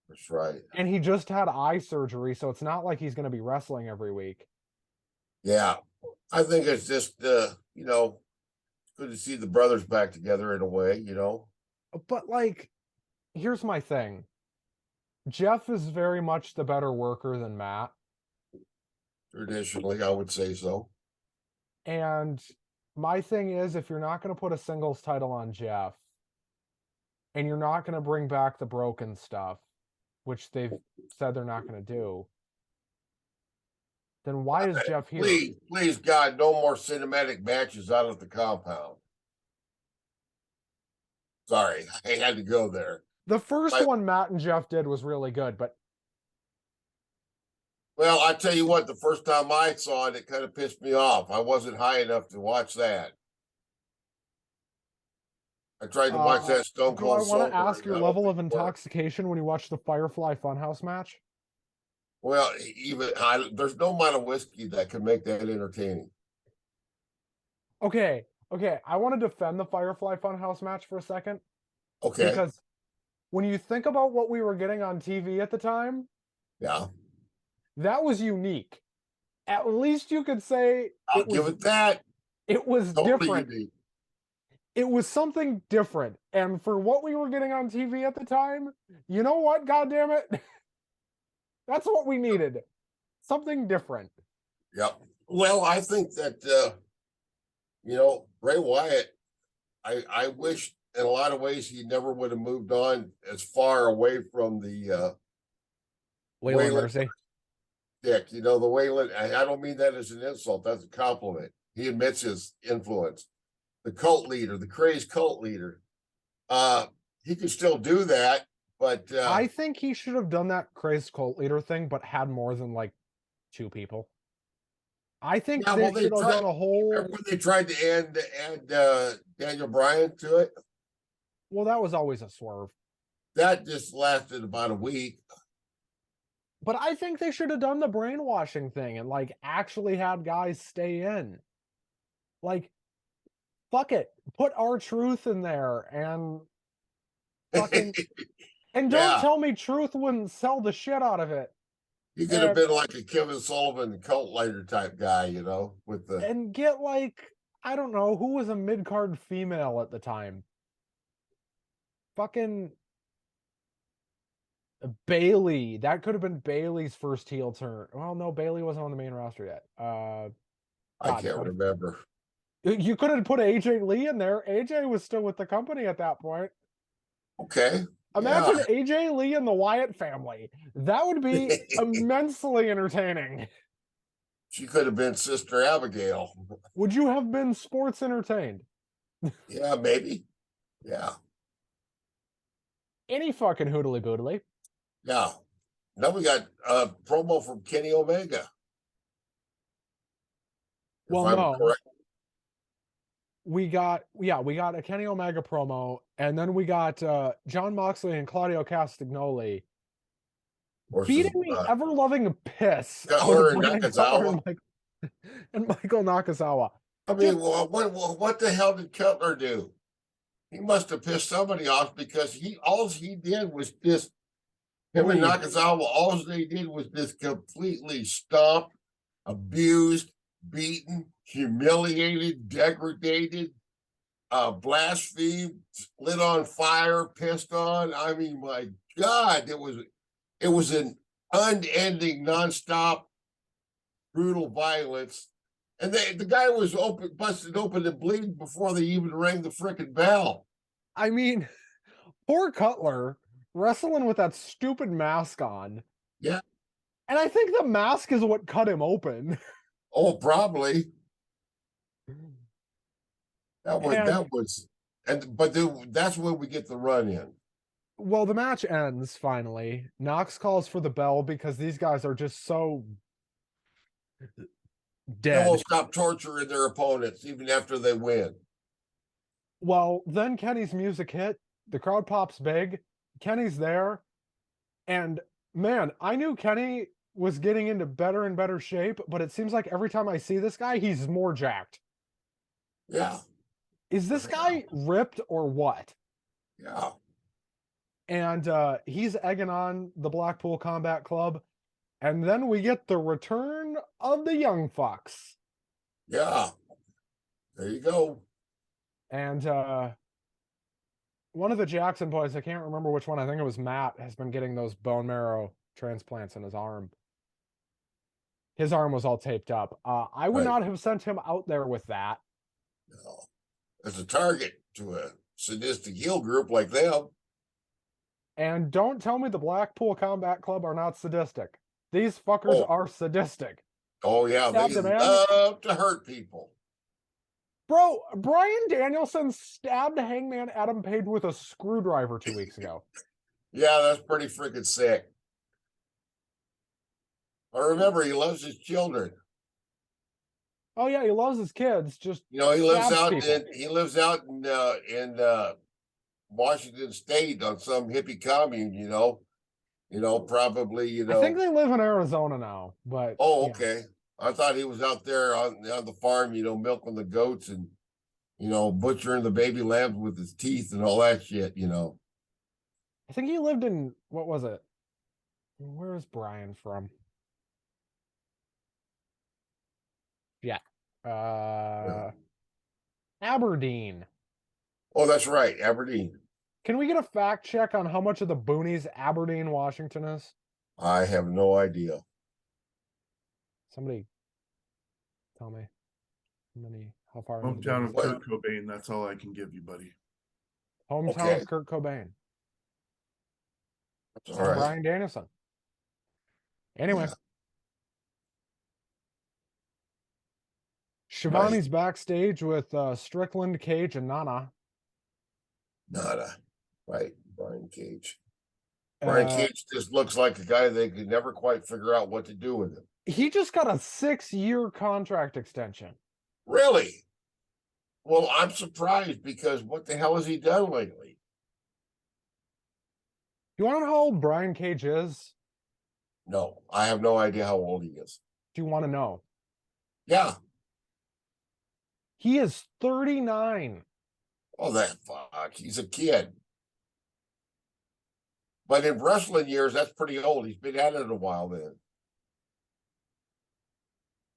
That's right. And he just had eye surgery, so it's not like he's going to be wrestling every week. Yeah. I think it's just, you know, good to see the brothers back together in a way, you know. But, like, here's my thing. Jeff is very much the better worker than Matt. Traditionally, I would say so. And my thing is, if you're not going to put a singles title on Jeff, and you're not going to bring back the broken stuff, which they've said they're not going to do, then why is Jeff here? Please, God, no more cinematic matches out of the compound. Sorry, I had to go there. The first one Matt and Jeff did was really good, but... Well, I tell you what, the first time I saw it, it kind of pissed me off. I wasn't high enough to watch that. I tried to watch that Stone Cold. Do I want to ask your level of intoxication when you watch the Firefly Funhouse match? Well, there's no amount of whiskey that can make that entertaining. Okay, I want to defend the Firefly Funhouse match for a second. Okay. Because when you think about what we were getting on TV at the time, Yeah. that was unique. At least you could say I'll give it that. It was Totally different. unique. It was something different. And for what we were getting on TV at the time, you know what, goddammit? That's what we needed. Something different. Yep. Well, I think that Bray Wyatt, I wish in a lot of ways he never would have moved on as far away from the Waylon Mercy. Dick. The Wayland, I don't mean that as an insult, that's a compliment. He admits his influence. The cult leader, the crazed cult leader. He could still do that, but I think he should have done that crazed cult leader thing, but had more than like 2 people. I think they should have done a whole. Remember when they tried to add Daniel Bryan to it? Well, that was always a swerve. That just lasted about a week. But I think they should have done the brainwashing thing and like actually had guys stay in. Like, fuck it. Put R-Truth in there and fucking and don't tell me Truth wouldn't sell the shit out of it. He could have been like a Kevin Sullivan cult leader type guy, with the and get like, I don't know, who was a mid-card female at the time? Fucking Bailey. That could have been Bailey's first heel turn. Well, no, Bailey wasn't on the main roster yet. I can't remember. You could have put AJ Lee in there. AJ was still with the company at that point. Okay. Imagine AJ Lee and the Wyatt family. That would be immensely entertaining. She could have been Sister Abigail. Would you have been sports entertained? Yeah, maybe. Yeah. Any fucking hoodly boodly. Yeah. Now we got a promo from Kenny Omega. Well, no. Correct. We got a Kenny Omega promo, and then we got Jon Moxley and Claudio Castagnoli beating the ever-loving piss Cutler and Nakazawa. And Michael Nakazawa. I mean, what the hell did Cutler do? He must have pissed somebody off because all he did was just him and Nakazawa. All they did was just completely stomped, abused, beaten, humiliated, degraded, blasphemed, lit on fire, pissed on. I mean, my God, it was an unending, nonstop, brutal violence. And the guy was busted open and bleeding before they even rang the frickin' bell. I mean, poor Cutler wrestling with that stupid mask on. Yeah. And I think the mask is what cut him open. Oh, probably. That's when we get the run in. Well, the match ends finally. Knox calls for the bell because these guys are just so dead. They won't stop torturing their opponents even after they win. Well, then Kenny's music hit. The crowd pops big. Kenny's there. And man, I knew Kenny was getting into better and better shape, but it seems like every time I see this guy, he's more jacked. Yeah. Is this guy ripped or what? Yeah. And he's egging on the Blackpool Combat Club. And then we get the return of the Young Fucks. Yeah. There you go. And one of the Jackson boys, I can't remember which one, I think it was Matt, has been getting those bone marrow transplants in his arm. His arm was all taped up. I would not have sent him out there with that. No. As a target to a sadistic heel group like them. And don't tell me the Blackpool Combat Club are not sadistic. These fuckers are sadistic. Oh, yeah. They love to hurt people. Bro, Bryan Danielson stabbed Hangman Adam Page with a screwdriver 2 weeks ago. Yeah, that's pretty freaking sick. But remember, he loves his children. Oh yeah, he loves his kids. Just he lives out in Washington State on some hippie commune. You know, probably, you I think know. they live in Arizona now, but Oh, yeah. okay. I thought he was out there on the farm, you know, milking the goats and, you know, butchering the baby lambs with his teeth and all that shit, you know. I think he lived in, what was it? Where is Brian from? Yeah. Yeah. Aberdeen. Oh, that's right, Aberdeen. Can we get a fact check on how much of the boonies Aberdeen, Washington is? I have no idea. Somebody tell me how far into the Hometown boonies of it is. Kurt Cobain. That's all I can give you, buddy. Hometown Okay. of Kurt Cobain. That's And all right. Brian Danielson. Anyway. Yeah. Shivani's backstage with Strickland, Cage, and Nana. Nada. Right. Brian Cage. Brian Cage just looks like a guy they could never quite figure out what to do with him. He just got a 6-year contract extension. Really? Well, I'm surprised because what the hell has he done lately? You want to know how old Brian Cage is? No, I have no idea how old he is. Do you want to know? Yeah. He is 39. Oh, that fuck. He's a kid. But in wrestling years, that's pretty old. He's been at it a while then.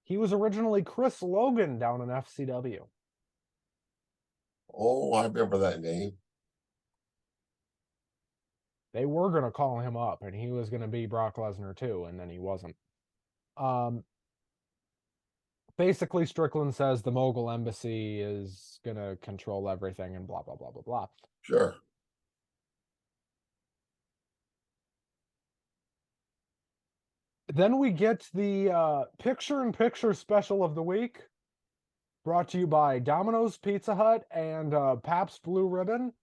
He was originally Chris Logan down in FCW. Oh, I remember that name. They were going to call him up, and he was going to be Brock Lesnar too, and then he wasn't. Basically, Strickland says the Mogul Embassy is going to control everything and blah, blah, blah, blah, blah. Sure. Then we get the picture-in-picture special of the week, brought to you by Domino's Pizza Hut and Pabst Blue Ribbon.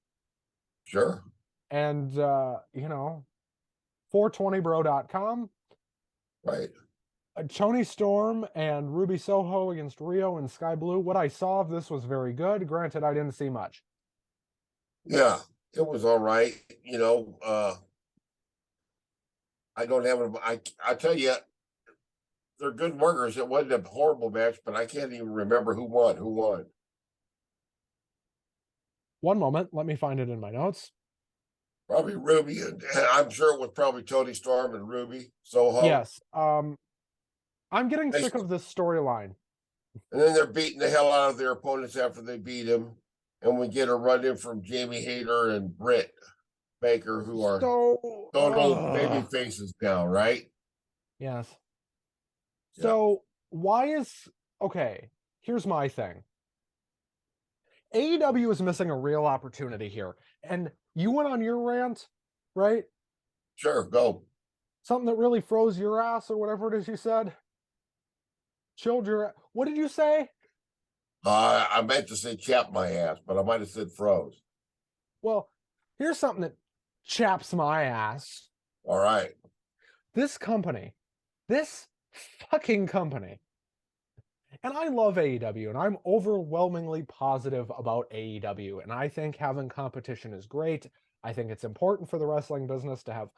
Sure. And, 420bro.com. Right. Tony Storm and Ruby Soho against Rio and Sky Blue. What I saw of this was very good. Granted, I didn't see much. Yeah, it was all right. You know, I don't have them. I tell you, they're good workers. It wasn't a horrible match, but I can't even remember who won. Who won? One moment, let me find it in my notes. Probably Ruby, and I'm sure it was probably Tony Storm and Ruby Soho. Yes. I'm getting sick of this storyline. And then they're beating the hell out of their opponents after they beat him. And we get a run in from Jamie Hayter and Britt Baker, who are total baby faces now, right? Yes. Yeah. So why is okay? Here's my thing. AEW is missing a real opportunity here. And you went on your rant, right? Sure, go. Something that really froze your ass or whatever it is you said. Chilled your. What did you say? I meant to say chap my ass, but I might have said froze. Well, here's something that chaps my ass. All right. This fucking company, and I love AEW, and I'm overwhelmingly positive about AEW, and I think having competition is great. I think it's important for the wrestling business to have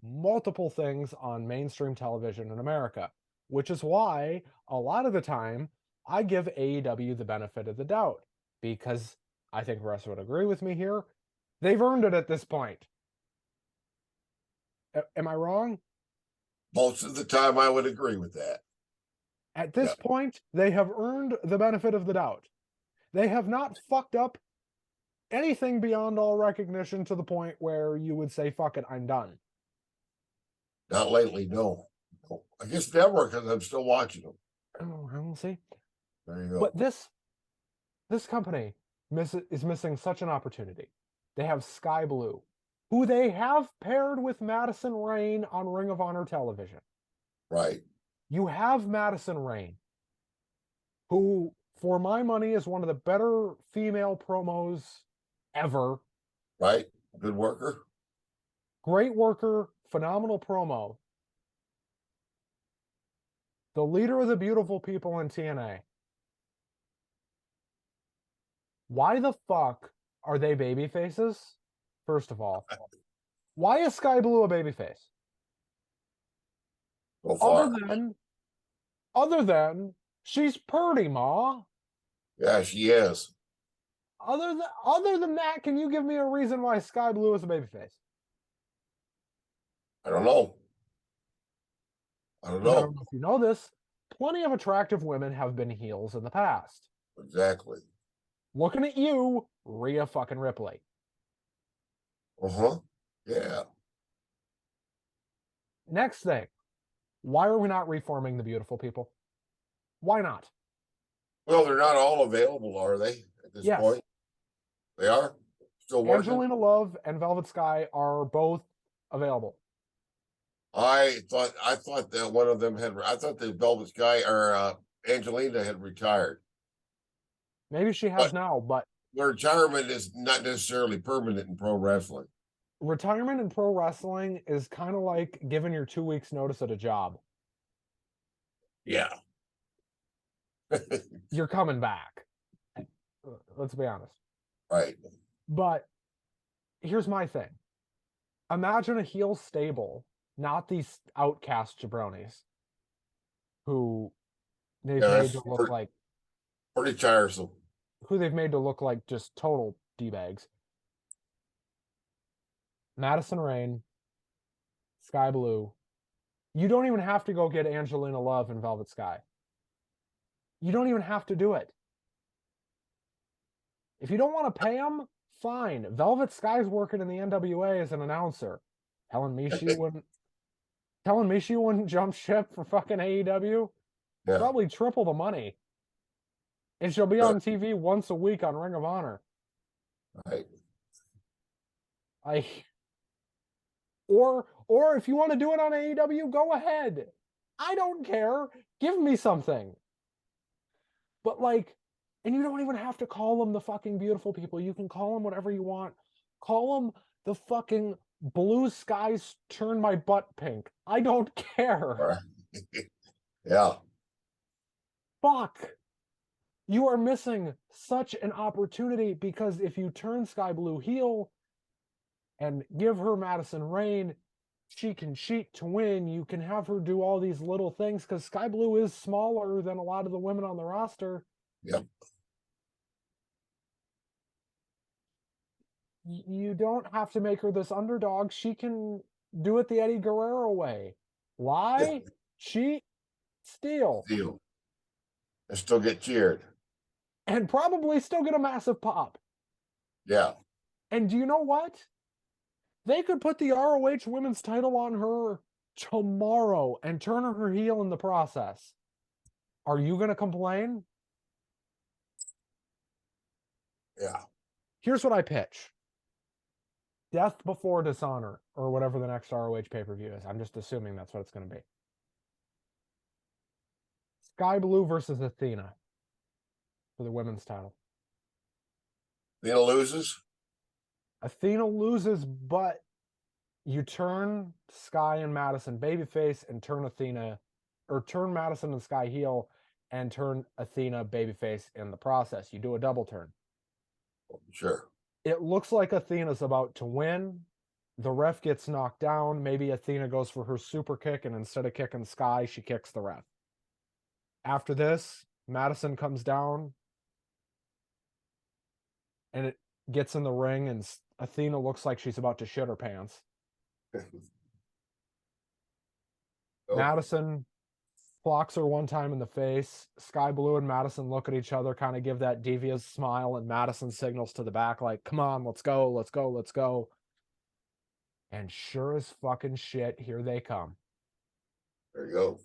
multiple things on mainstream television in America, which is why a lot of the time I give AEW the benefit of the doubt, because I think Russ would agree with me here. They've earned it at this point. Am I wrong? Most of the time, I would agree with that. At this point, they have earned the benefit of the doubt. They have not fucked up anything beyond all recognition to the point where you would say, fuck it, I'm done. Not lately, no. I guess never, because I'm still watching them. Oh, I will see. There you go. But this company is missing such an opportunity. They have Sky Blue, who they have paired with Madison Rayne on Ring of Honor television. Right. You have Madison Rayne, who, for my money, is one of the better female promos ever. Right. Good worker. Great worker, phenomenal promo. The leader of the beautiful people in TNA. Why the fuck are they baby faces? First of all, why is Sky Blue a baby face? So far. Other than she's pretty, Ma. Yeah, she is. Other than that, can you give me a reason why Sky Blue is a babyface? I don't know. I don't Because I know. don't know if you know this, plenty of attractive women have been heels in the past. Exactly. Looking at you, Rhea fucking Ripley. Uh-huh. Yeah. Next thing, why are we not reforming the beautiful people? Why not? Well, they're not all available, are they, at this Yes. point? They are? Still working? Angelina Love and Velvet Sky are both available. I thought that one of them I thought the Velvet Sky or Angelina had retired. Maybe she has now, but The retirement is not necessarily permanent in pro wrestling. retirement in pro wrestling is kind of like giving your 2 weeks notice at a job. Yeah. You're coming back. Let's be honest. Right. But here's my thing. Imagine a heel stable, not these outcast jabronis who they've made to look like pretty tiresome. Who they've made to look like just total D-bags. Madison Rayne, Sky Blue. You don't even have to go get Angelina Love and Velvet Sky. You don't even have to do it. If you don't want to pay them, fine. Velvet Sky's working in the NWA as an announcer. Telling me she wouldn't jump ship for fucking AEW? Yeah. Probably triple the money. And she'll be on TV once a week on Ring of Honor. Right. Or if you want to do it on AEW, go ahead. I don't care. Give me something. But and you don't even have to call them the fucking beautiful people. You can call them whatever you want. Call them the fucking blue skies turn my butt pink. I don't care. Right. Yeah. Fuck. You are missing such an opportunity because if you turn Sky Blue heel and give her Madison Rayne, she can cheat to win. You can have her do all these little things because Sky Blue is smaller than a lot of the women on the roster. Yep. You don't have to make her this underdog. She can do it the Eddie Guerrero way. Lie, cheat, steal. And still get cheered. And probably still get a massive pop. Yeah. And do you know what? They could put the ROH women's title on her tomorrow and turn her heel in the process. Are you going to complain? Yeah. Here's what I pitch. Death Before Dishonor, or whatever the next ROH pay-per-view is. I'm just assuming that's what it's going to be. Sky Blue versus Athena for the women's title. Athena loses? Athena loses, but you turn Sky and Madison babyface and turn Madison and Sky heel and turn Athena babyface in the process. You do a double turn. Sure. It looks like Athena's about to win. The ref gets knocked down. Maybe Athena goes for her super kick, and instead of kicking Sky, she kicks the ref. After this, Madison comes down, and it gets in the ring, and Athena looks like she's about to shit her pants. Madison clocks her one time in the face. Sky Blue and Madison look at each other, kind of give that devious smile, and Madison signals to the back like, come on, let's go, let's go, let's go. And sure as fucking shit, here they come. There you go.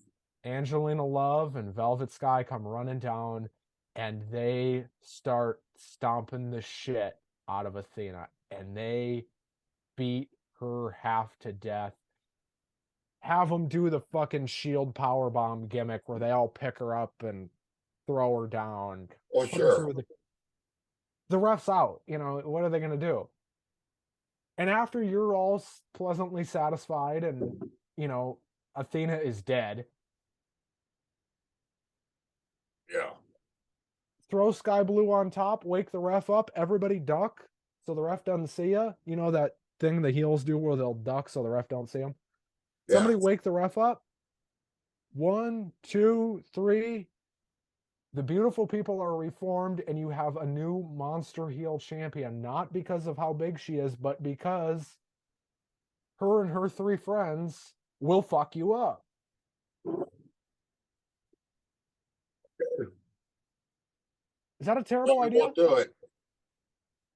Angelina Love and Velvet Sky come running down, and they start stomping the shit out of Athena, and they beat her half to death. Have them do the fucking shield powerbomb gimmick where they all pick her up and throw her down. Oh, sure. The ref's out. You know, what are they going to do? And after you're all pleasantly satisfied and, Athena is dead. Yeah. Throw Sky Blue on top, wake the ref up, everybody duck so the ref doesn't see you. You know that thing the heels do where they'll duck so the ref don't see them? Yeah. Somebody wake the ref up. 1, 2, 3. The beautiful people are reformed, and you have a new monster heel champion. Not because of how big she is, but because her and her 3 friends will fuck you up. Is that a terrible We idea? won't do it.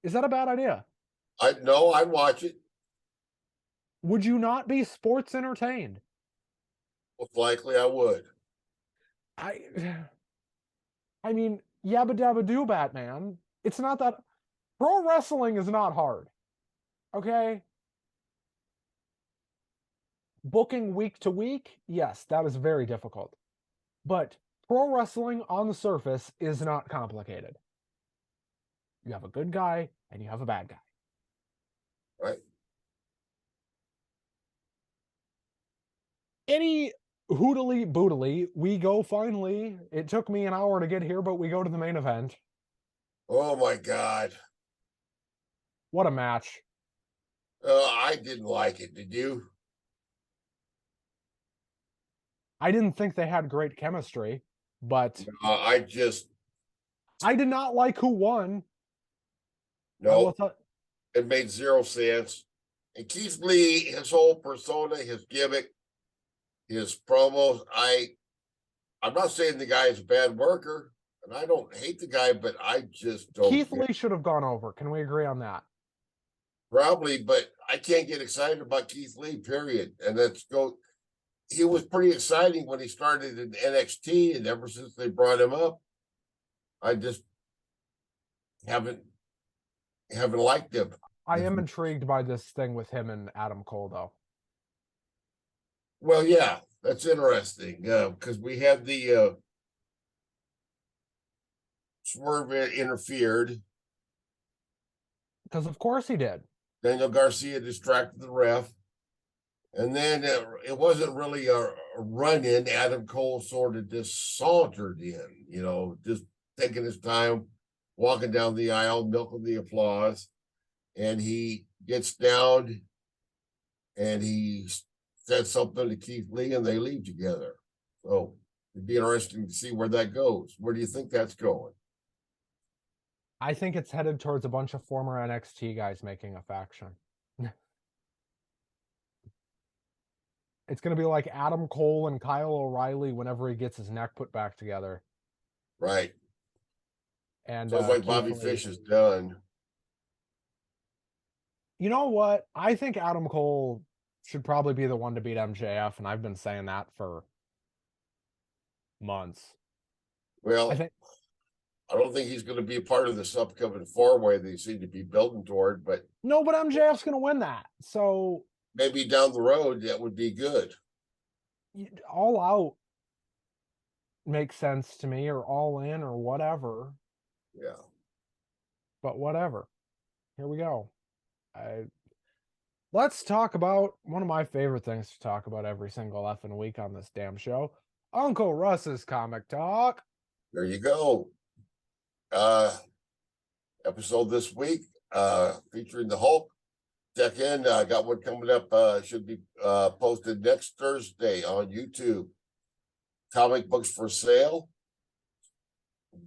Is that a bad idea? I'd watch it. Would you not be sports entertained? Most likely I would. I mean, yabba dabba do, Batman. It's not that. Pro wrestling is not hard. Okay? Booking week to week, yes, that is very difficult. But pro wrestling on the surface is not complicated. You have a good guy and you have a bad guy. Right. Any hoodly boodly, we go finally. It took me an hour to get here, but we go to the main event. Oh my God. What a match. I didn't like it. Did you? I didn't think they had great chemistry, but I just I did not like who won. no. It made zero sense. And Keith Lee, his whole persona, his gimmick, his promos. I'm not saying the guy is a bad worker, and I don't hate the guy, but I just don't. Keith Lee should have gone over. Can we agree on that? Probably, but I can't get excited about Keith Lee, period. And he was pretty exciting when he started in NXT, and ever since they brought him up, I just haven't liked him. I am intrigued by this thing with him and Adam Cole, though. Well, yeah, that's interesting because we had the Swerve interfered. Because of course he did. Daniel Garcia distracted the ref. And then it wasn't really a run-in. Adam Cole sort of just sauntered in, just taking his time, walking down the aisle, milking the applause. And he gets down and he said something to Keith Lee and they leave together. So it'd be interesting to see where that goes. Where do you think that's going? I think it's headed towards a bunch of former NXT guys making a faction. It's going to be like Adam Cole and Kyle O'Reilly whenever he gets his neck put back together. Right. And sounds like Bobby Fish is done. You know what? I think Adam Cole should probably be the one to beat MJF, and I've been saying that for months. Well, I don't think he's going to be a part of this upcoming four-way they seem to be building toward, but no, but MJF's going to win that. So maybe down the road that would be good. All Out makes sense to me, or All In, or whatever. Yeah. But whatever. Here we go. Let's talk about one of my favorite things to talk about every single effing week on this damn show. Uncle Russ's Comic Talk. There you go. Episode this week featuring the Hulk. Check in. Got one coming up. Should be posted next Thursday on YouTube. Comic books for sale.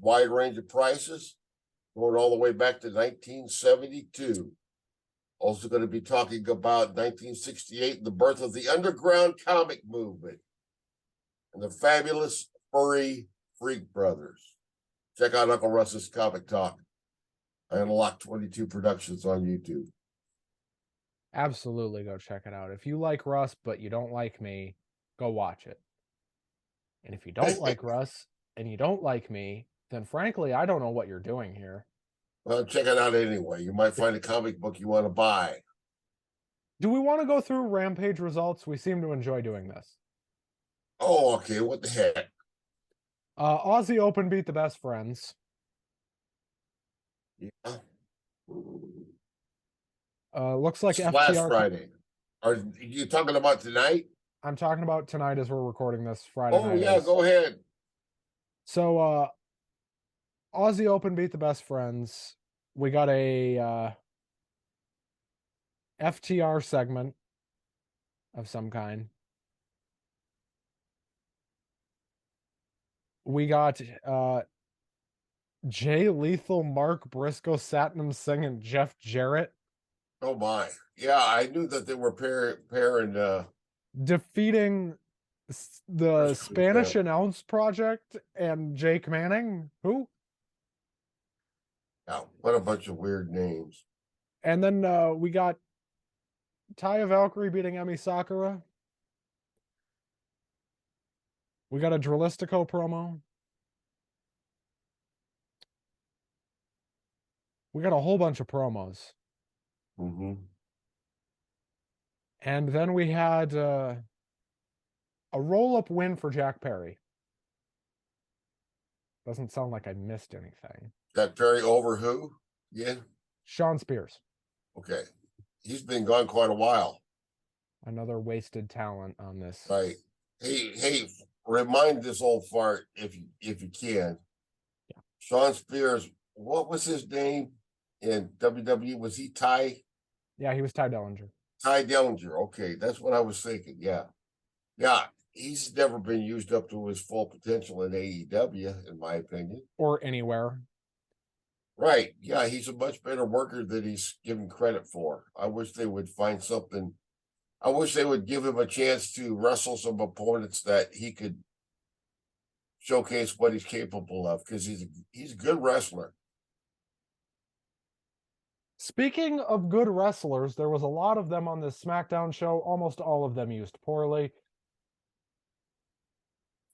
Wide range of prices. Going all the way back to 1972. Also going to be talking about 1968, the birth of the underground comic movement. And the fabulous furry Freak Brothers. Check out Uncle Russ's Comic Talk. I Unlock 22 Productions on YouTube. Absolutely go check it out. If you like Russ, but you don't like me, go watch it. And if you don't like Russ and you don't like me, then frankly, I don't know what you're doing here. Well, check it out anyway. You might find a comic book you want to buy. Do we want to go through Rampage results? We seem to enjoy doing this. Oh, okay. What the heck? Aussie Open beat the Best Friends. Yeah. Looks like FTR. Last Friday. Are you talking about tonight? I'm talking about tonight as we're recording this Friday night. Oh, yeah. Go ahead. So, Aussie Open beat the Best Friends. We got a FTR segment of some kind. We got Jay Lethal, Mark Briscoe, Satnam Singh, and Jeff Jarrett Oh my. Yeah, I knew that they were pairing defeating the Briscoe Spanish together. Announce Project and Jake Manning. Who? Yeah, what a bunch of weird names. And then we got Taya Valkyrie beating Emi Sakura. We got a Drilistico promo. We got a whole bunch of promos. Mm-hmm. And then we had a roll-up win for Jack Perry. Doesn't sound like I missed anything. That Perry over who? Yeah. Sean Spears. Okay. He's been gone quite a while. Another wasted talent on this. Right. Hey, remind this old fart if you can. Yeah. Sean Spears, what was his name in WWE? Was he Ty? Yeah, he was Ty Dellinger. Ty Dellinger. Okay, that's what I was thinking. Yeah. Yeah. He's never been used up to his full potential in AEW, in my opinion. Or anywhere. Right. Yeah, he's a much better worker than he's given credit for. I wish they would find something. I wish they would give him a chance to wrestle some opponents that he could showcase what he's capable of, because he's a good wrestler. Speaking of good wrestlers, there was a lot of them on this SmackDown show. Almost all of them used poorly.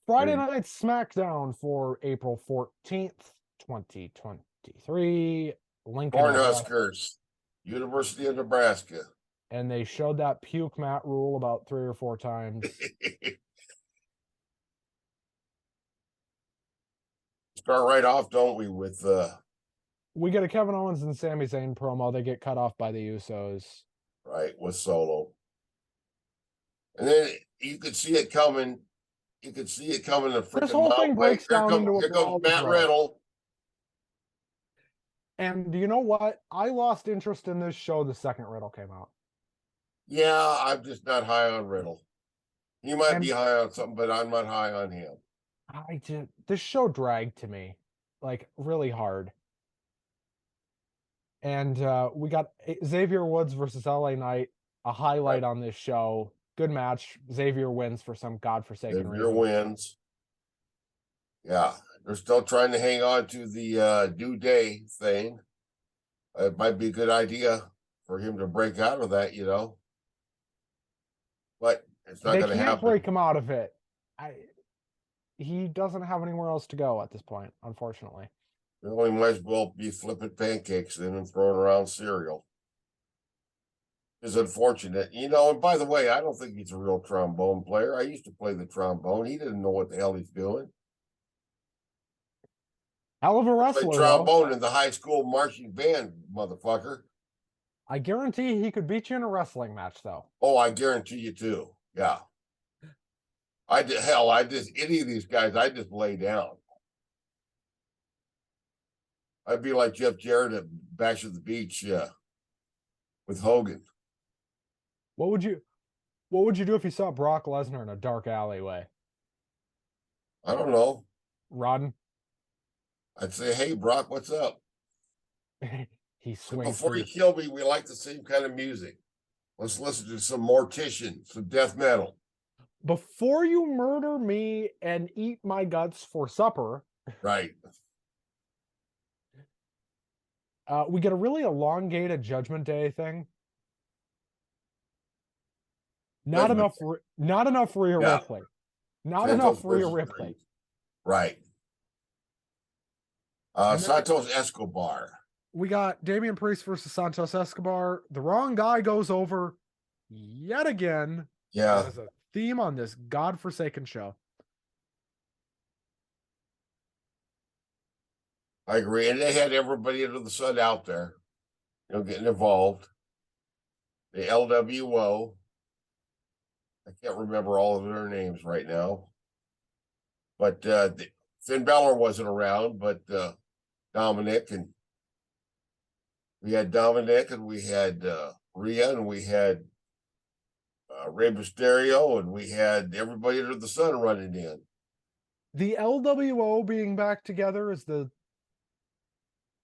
Friday Night SmackDown for April 14th, 2023. Lincoln, Cornhuskers, University of Nebraska. And they showed that puke mat rule about 3 or 4 times. Start right off, don't we, with we get a Kevin Owens and Sami Zayn promo. They get cut off by the Usos. Right, with Solo. And then you could see it coming. You could see it coming. This whole thing breaks down into a here comes Matt Riddle. And do you know what? I lost interest in this show the second Riddle came out. Yeah, I'm just not high on Riddle. He might be high on something, but I'm not high on him. This show dragged to me, like, really hard. And we got Xavier Woods versus LA Knight, a highlight on this show. Good match. Xavier wins for some godforsaken reason. Xavier wins. Yeah, they're still trying to hang on to the New Day thing. It might be a good idea for him to break out of that, but it's not going to happen. They can't break him out of it. He doesn't have anywhere else to go at this point, unfortunately. Well, he might as well be flipping pancakes then and throwing around cereal. It's unfortunate. And by the way, I don't think he's a real trombone player. I used to play the trombone. He didn't know what the hell he's doing. Hell of a wrestler. Played trombone in the high school marching band, motherfucker. I guarantee he could beat you in a wrestling match, though. Oh, I guarantee you too. Yeah. Any of these guys, I just lay down. I'd be like Jeff Jarrett at Bash at the Beach with Hogan. What would you do if you saw Brock Lesnar in a dark alleyway? I don't know. Run. I'd say, hey, Brock, what's up? He swings. Before you kill me, we like the same kind of music. Let's listen to some Mortician, some death metal. Before you murder me and eat my guts for supper. Right. We get a really elongated Judgment Day thing. Not enough Rhea Ripley. Not enough Rhea Ripley. Right. Santos Escobar. We got Damian Priest versus Santos Escobar. The wrong guy goes over yet again. Yeah. As a theme on this godforsaken show. I agree. And they had everybody under the sun out there, getting involved. The LWO. I can't remember all of their names right now. But Finn Balor wasn't around, but Dominic, and we had Dominic, and we had Rhea, and we had Rey Mysterio, and we had everybody under the sun running in. The LWO being back together is the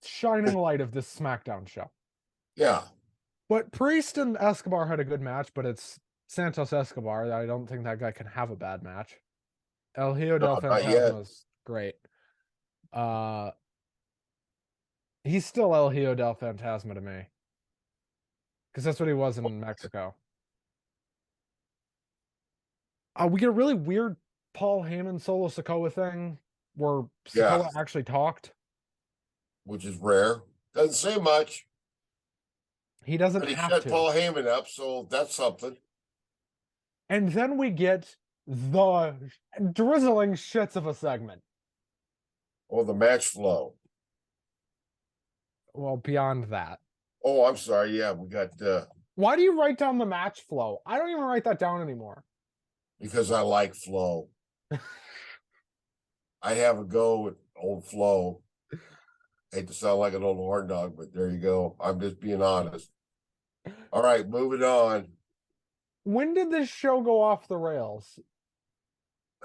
shining light of this SmackDown show. Yeah. But Priest and Escobar had a good match, but it's Santos Escobar. I don't think that guy can have a bad match. El Hijo del not yet. Fantasma is great. He's still El Hijo del Fantasma to me. Because that's what he was in Mexico. We get a really weird Paul Heyman Solo Sikoa thing where Sikoa actually talked. Which is rare. Doesn't say much. He doesn't But he have shut to. Paul Heyman up, so that's something. And then we get the drizzling shits of a segment. Or the match flow. Well, beyond that. Oh, I'm sorry. Yeah, we got Why do you write down the match flow? I don't even write that down anymore. because I like flow. I have a go with old Flo. Hate to sound like an old horn dog, but there you go. I'm just being honest. All right, moving on. When did this show go off the rails?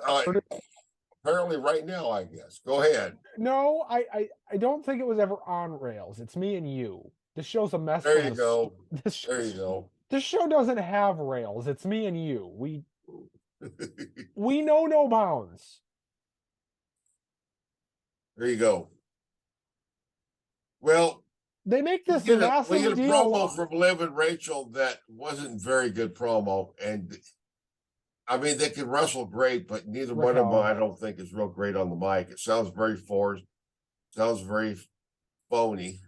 Apparently right now, I guess. Go ahead. No, I don't think it was ever on rails. It's me and you. This show's a mess. There you go. There you go. This show doesn't have rails. It's me and you. We know no bounds. There you go. Well, they make this we massive get a deal. promo from Liv and Rachel that wasn't very good promo, and I mean they can wrestle great, but neither one of them I don't think is real great on the mic. It sounds very forced, sounds very phony.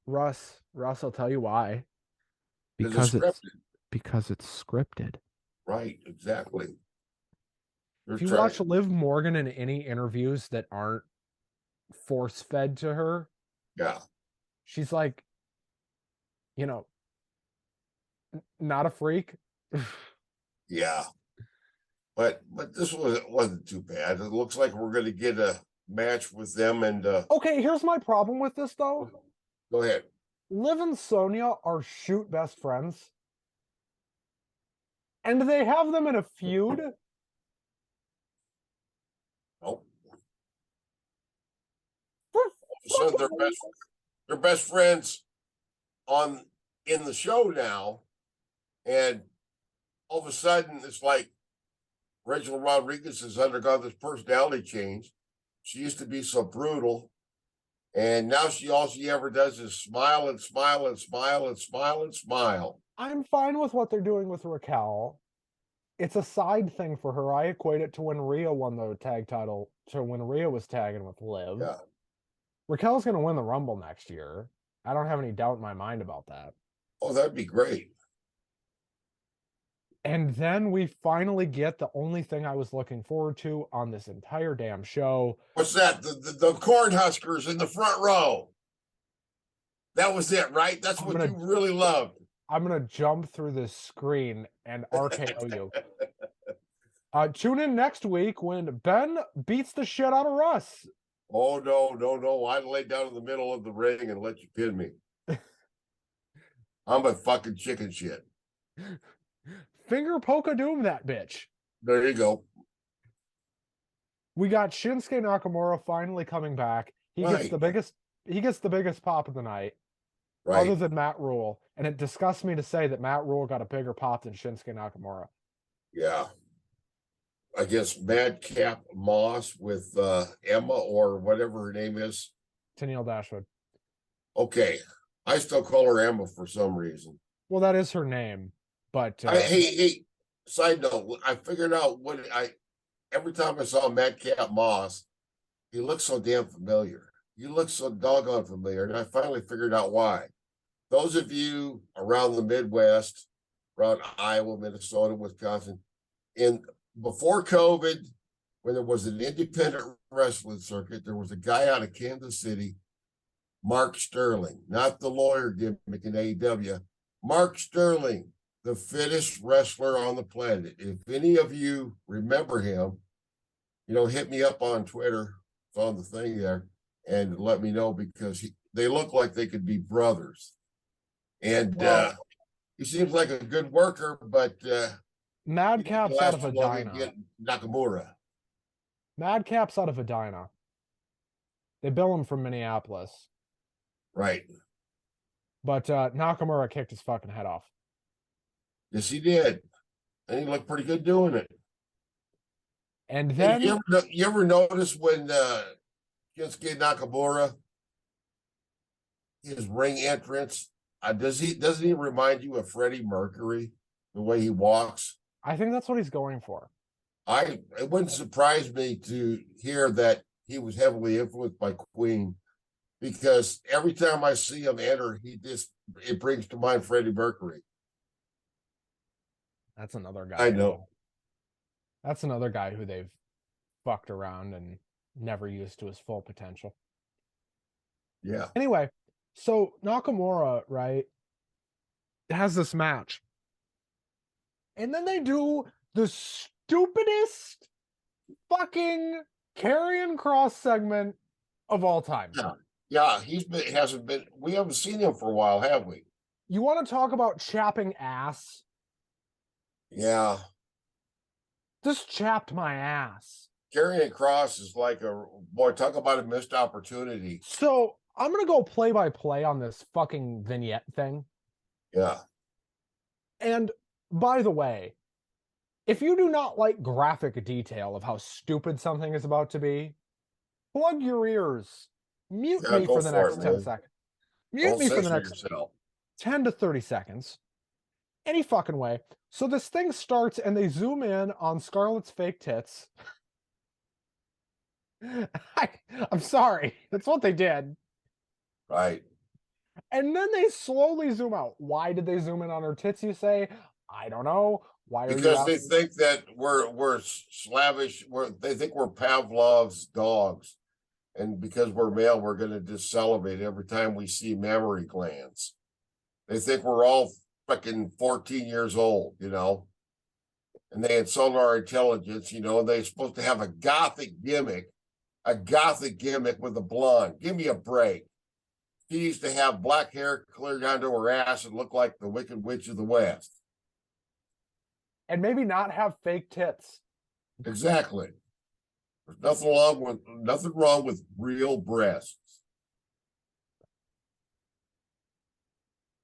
Russ, I'll tell you why. Because it's scripted. Right, exactly. If you watch Liv Morgan in any interviews that aren't force fed to her, yeah, she's like, not a freak. Yeah, but this wasn't too bad. It looks like we're going to get a match with them. And okay, here's my problem with this though. Go ahead. Liv and Sonya are shoot best friends, and they have them in a feud. Nope. So they're best friends in the show now, and all of a sudden it's like Rachel Rodriguez has undergone this personality change. She used to be so brutal, and now all she ever does is smile and smile and smile and smile and smile. I'm fine with what they're doing with Raquel. It's a side thing for her. I equate it to when Rhea won the tag title, to when Rhea was tagging with Liv. Yeah. Raquel's going to win the Rumble next year. I don't have any doubt in my mind about that. Oh, that'd be great. And then we finally get the only thing I was looking forward to on this entire damn show. What's that? The Cornhuskers in the front row. That was it, right? That's what you really loved. I'm going to jump through this screen and RKO you. Tune in next week when Ben beats the shit out of Russ. Oh, no. I'd lay down in the middle of the ring and let you pin me. I'm a fucking chicken shit. Finger poke a doom that bitch. There you go. We got Shinsuke Nakamura finally coming back. He gets the biggest pop of the night. Right. Other than Matt Rule. And it disgusts me to say that Matt Rule got a bigger pop than Shinsuke Nakamura. Yeah. Against Madcap Moss with Emma or whatever her name is. Tenille Dashwood. Okay. I still call her Emma for some reason. Well, that is her name. But hey, side note, I figured out every time I saw Madcap Moss, he looked so damn familiar. You look so doggone familiar. And I finally figured out why. Those of you around the Midwest, around Iowa, Minnesota, Wisconsin, before COVID, when there was an independent wrestling circuit, there was a guy out of Kansas City, Mark Sterling, not the lawyer gimmick in AEW. Mark Sterling, the fittest wrestler on the planet. If any of you remember him, hit me up on Twitter. It's on the thing there, and let me know, because they look like they could be brothers. And he seems like a good worker, but Madcap's out of vagina. Nakamura. Madcap's out of Edina. They bill him from Minneapolis. Right. But Nakamura kicked his fucking head off. Yes, he did. And he looked pretty good doing it. And Hey, then you ever notice when Shinsuke Nakamura, his ring entrance, doesn't he remind you of Freddie Mercury, the way he walks? I think that's what he's going for. It wouldn't surprise me to hear that he was heavily influenced by Queen, because every time I see him enter, it brings to mind Freddie Mercury. That's another guy. I know. That's another guy who they've fucked around and never used to his full potential. Yeah. Anyway, so Nakamura, right, has this match. And then they do the stupidest fucking Karrion Kross segment of all time. Yeah, we haven't seen him for a while, have we? You want to talk about chapping ass? Yeah. This chapped my ass. Karrion Kross is like talk about a missed opportunity. So I'm going to go play by play on this fucking vignette thing. Yeah. And by the way, if you do not like graphic detail of how stupid something is about to be, plug your ears. Mute me for the next 10 seconds. Mute me for the next 10 to 30 seconds. Any fucking way. So this thing starts and they zoom in on Scarlett's fake tits. I'm sorry. That's what they did. Right. And then they slowly zoom out. Why did they zoom in on her tits, you say? I don't know. Why are because they think that we're slavish. They think we're Pavlov's dogs. And because we're male, we're going to just salivate every time we see mammary glands. They think we're all fucking 14 years old, you know, and they insult our intelligence, you know, and they're supposed to have a gothic gimmick with a blonde. Give me a break. She used to have black hair clear down to her ass and look like the Wicked Witch of the West. And maybe not have fake tits. Exactly. There's nothing wrong with real breasts.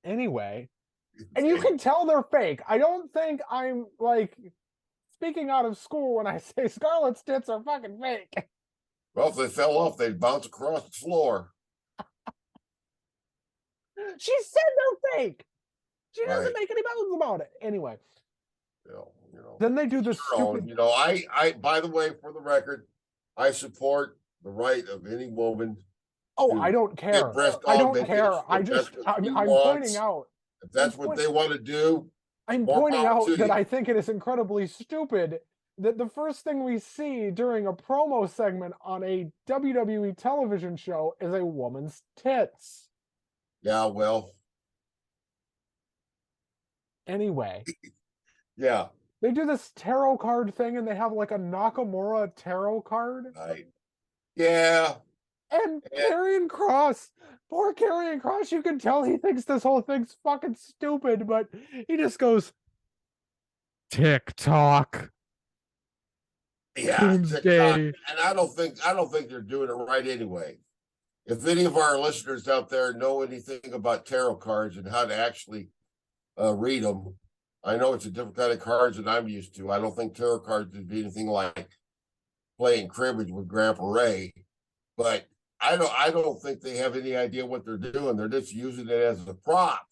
Anyway, and you can tell they're fake. I don't think I'm like speaking out of school when I say Scarlett's tits are fucking fake. Well, if they fell off, they'd bounce across the floor. She said they're fake. She doesn't Right. make any bones about it. Anyway. You know, then they do this stupid. You know, I by the way, for the record, I support the right of any woman. Oh, I don't care. I don't care. I'm pointing out. If that's what they want to do, I'm pointing out that I think it is incredibly stupid that the first thing we see during a promo segment on a WWE television show is a woman's tits. Yeah, well. Anyway. Yeah. They do this tarot card thing and they have like a Nakamura tarot card. Right. Yeah. And Karrion Kross, poor Karrion Kross, you can tell he thinks this whole thing's fucking stupid, but he just goes, TikTok. Yeah, TikTok. And I don't think they're doing it right anyway. If any of our listeners out there know anything about tarot cards and how to actually read them, I know it's a different kind of cards than I'm used to. I don't think tarot cards would be anything like playing cribbage with Grandpa Ray, but I don't think they have any idea what they're doing. They're just using it as a prop.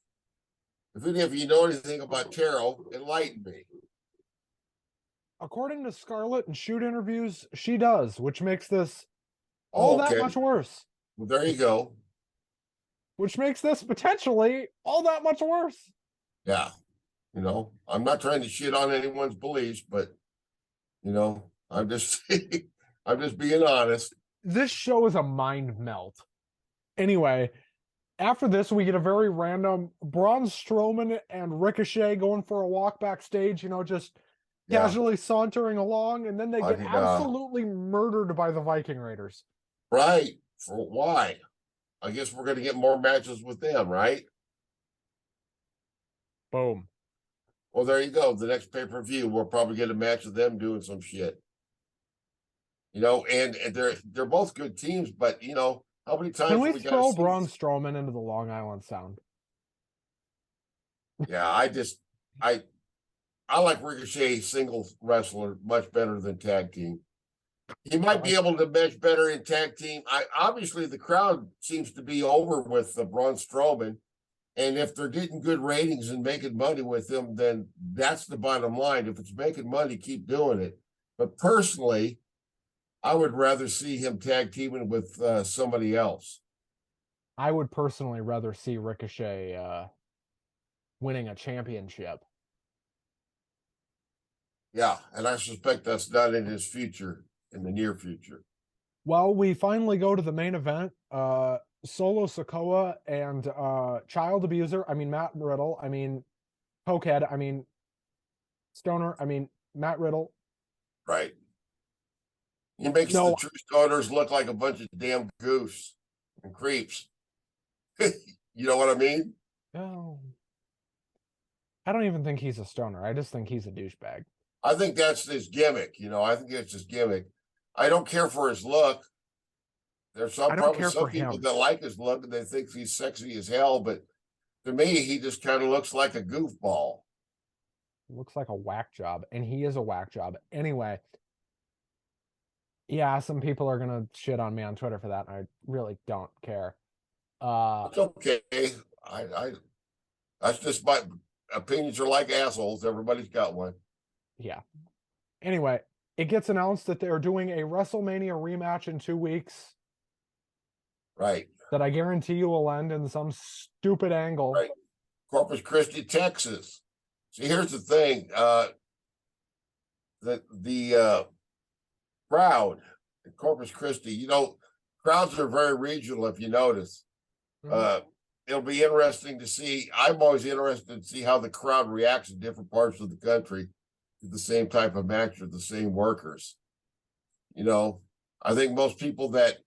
If any of you know anything about tarot, enlighten me. According to Scarlett in shoot interviews, she does, which makes this all that much worse. Well, there you go. Which makes this potentially all that much worse. Yeah. You know, I'm not trying to shit on anyone's beliefs, but you know, I'm just being honest. This show is a mind melt. Anyway, after this, we get a very random Braun Strowman and Ricochet going for a walk backstage, you know, just casually sauntering along, and then they get absolutely murdered by the Viking Raiders. Right. For why? I guess we're going to get more matches with them, right? Boom. Well, there you go. The next pay-per-view, we'll probably get a match of them doing some shit. and they're both good teams, but how many times Can do we we got to throw see? Braun Strowman into the Long Island Sound? Yeah, I like Ricochet singles wrestler much better than tag team. He might be able to mesh better in tag team. Obviously the crowd seems to be over with Braun Strowman, and if they're getting good ratings and making money with him, then that's the bottom line. If it's making money, keep doing it. But personally, I would rather see him tag teaming with somebody else. I would personally rather see Ricochet winning a championship. Yeah, and I suspect that's not in his future, in the near future. Well, we finally go to the main event. Solo Sikoa and child abuser, Matt Riddle, cokehead, stoner, Matt Riddle. Right. He makes the true stoners look like a bunch of damn goofs and creeps. You know what I mean? No. I don't even think he's a stoner. I just think he's a douchebag. I think that's his gimmick. I think that's his gimmick. I don't care for his look. There's probably some people that like his look and they think he's sexy as hell, but to me, he just kind of looks like a goofball. Looks like a whack job, and he is a whack job. Anyway, yeah, some people are gonna shit on me on Twitter for that, and I really don't care. It's okay. I that's just my opinions are like assholes. Everybody's got one. Yeah. Anyway, it gets announced that they're doing a WrestleMania rematch in 2 weeks. Right. That I guarantee you will end in some stupid angle. Right. Corpus Christi, Texas. See, here's the thing. The crowd in Corpus Christi, crowds are very regional, if you notice. Mm-hmm. It'll be interesting to see. I'm always interested to see how the crowd reacts in different parts of the country to the same type of match with the same workers. I think most people that